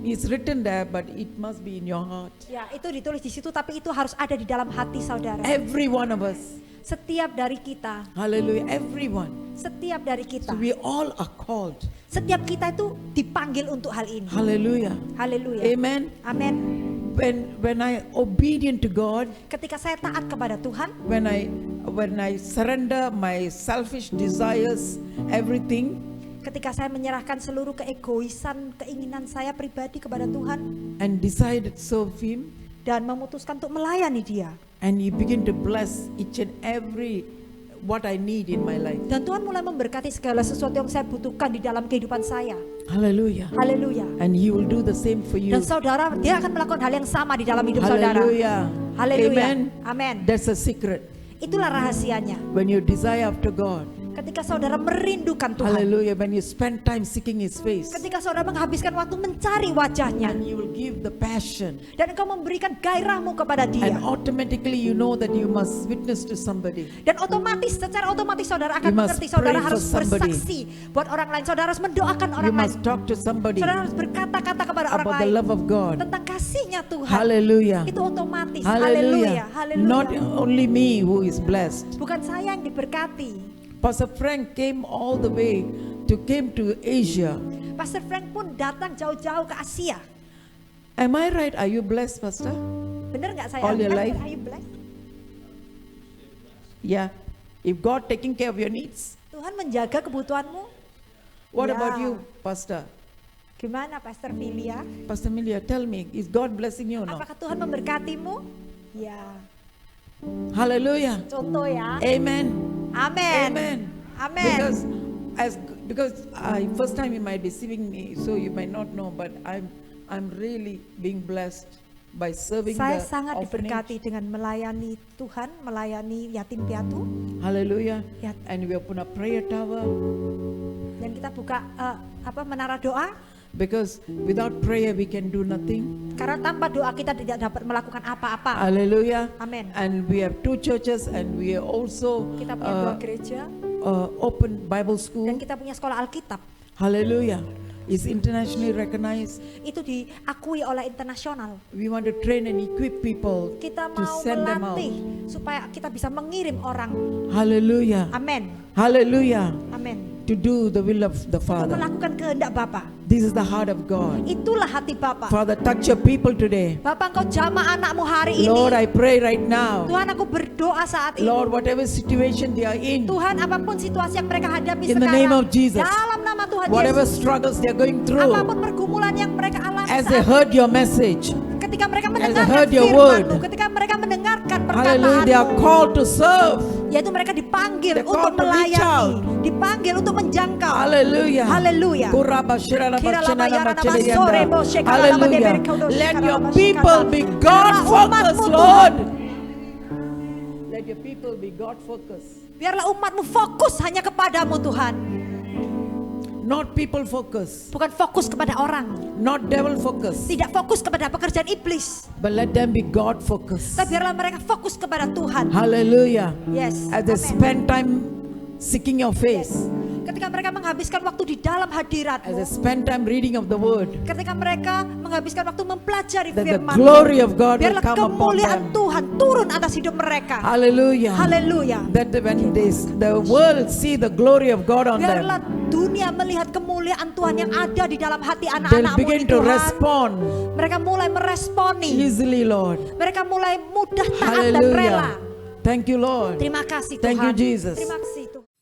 It's written there, but it must be in your heart. Ya, itu ditulis di situ, tapi itu harus ada di dalam hati saudara. Every one of us. Setiap dari kita, Hallelujah. Everyone. setiap dari kita, So we all are called. setiap kita itu dipanggil untuk hal ini. Hallelujah. Haleluya. Amen. Amin. When I obedient to God, Ketika saya taat kepada Tuhan, when I surrender my selfish desires, everything, ketika saya menyerahkan seluruh keegoisan, keinginan saya pribadi kepada Tuhan and decide to serve Him, dan memutuskan untuk melayani Dia, and He begin to bless each and every what I need in my life. dan Tuhan mulai memberkati segala sesuatu yang saya butuhkan di dalam kehidupan saya. Hallelujah. Haleluya. And He will do the same for you. Dan saudara, Dia akan melakukan hal yang sama di dalam hidup saudara. Hallelujah. Haleluya. Amen. Amin. That's a secret. Itulah rahasianya. When you desire after God, Ketika saudara merindukan Tuhan. Hallelujah. When you spend time seeking His face. Ketika saudara menghabiskan waktu mencari wajahnya. And you will give the passion. Dan engkau memberikan gairahmu kepada Dia. And automatically you know that you must witness to somebody. Dan otomatis, secara otomatis saudara akan You must mengerti, saudara pray for harus somebody. bersaksi buat orang lain, saudara harus mendoakan You orang lain, must talk to somebody saudara harus berkata-kata kepada orang about the lain love of God. tentang kasihnya Tuhan. Hallelujah. Itu otomatis. Hallelujah. Haleluya. Not Haleluya. only me who is blessed. Bukan saya yang diberkati. Pastor Frank came all the way came to Asia. Pastor Frank pun datang jauh-jauh ke Asia. Am I right? Are you blessed, Pastor? Benar nggak saya? All your life? Are you blessed? Yeah. If God taking care of your needs. Tuhan menjaga kebutuhanmu. What Ya. about you, Pastor? Gimana Pastor Filia? Pastor Milia, tell me, is God blessing you or not? Apakah Tuhan memberkatimu? Ya. Hallelujah. Contoh ya. Amen. Amen. Amen. Amen. Because first time you might be seeing me, so you might not know, but I'm really being blessed by serving Saya the sangat orphanage. diberkati dengan melayani Tuhan, melayani yatim piatu, Hallelujah. Ya. And we open a prayer tower dan kita buka menara doa. because without prayer we can do nothing. Karena tanpa doa kita tidak dapat melakukan apa-apa. Hallelujah. Amen. And we have 2 churches and we are also Kita punya 2 gereja open Bible dan school. kita punya sekolah Alkitab. Hallelujah. Is internationally recognized. Itu diakui oleh internasional. We want to train and equip people Kita to mau send them out. melatih supaya kita bisa mengirim orang. Hallelujah. Amin. Hallelujah. Amin. To do the will of the Untuk Father. melakukan kehendak Bapa. This is the heart of God. Itulah hati Bapa. Father, touch your people today. Bapa, Engkau jamah anakmu hari ini. Lord, I pray right now. Tuhan, aku berdoa saat ini. Lord, whatever situation they are in, Tuhan, apapun situasi yang mereka hadapi in the sekarang, name of Jesus, dalam nama Tuhan whatever Yesus, struggles they are going through, apapun pergumulan yang mereka alami as they saat heard your message, ketika mereka they mendengarkan heard your firman-Mu, word, ketika mereka mendengarkan hallelujah, they are perkataan-Mu, called to serve. yaitu mereka dipanggil They're untuk called to reach out. melayani, dipanggil untuk menjangkau. Hallelujah. Haleluya. Hallelujah. Let your people be God focused, Lord. Let your people be God focused. Biarlah umatmu fokus hanya kepadamu Tuhan. Not people focused. Bukan fokus kepada orang. Not devil focused. Tidak fokus kepada pekerjaan iblis. But let them be God focused. Tapi biarlah mereka fokus kepada Tuhan. Hallelujah. Yes. As they Amen. spend time seeking your face. Yes. Ketika mereka menghabiskan waktu di dalam As hadirat-Mu. they spend time reading of the word. Ketika mereka menghabiskan waktu mempelajari That the firman-Mu. glory of God will Biarlah come upon kemuliaan them. Tuhan turun atas hidup mereka. Hallelujah. Haleluya. That when the world see the glory of God on Biarlah them, dunia melihat kemuliaan Tuhan yang ada di dalam hati they'll anak-anak-Mu begin ini to Tuhan. respond Mereka mulai meresponi. easily, Lord. Mereka mulai mudah taat dan rela. Hallelujah. Thank you, Lord. Terima kasih Tuhan. Thank you, Jesus. Terima kasih Tuhan.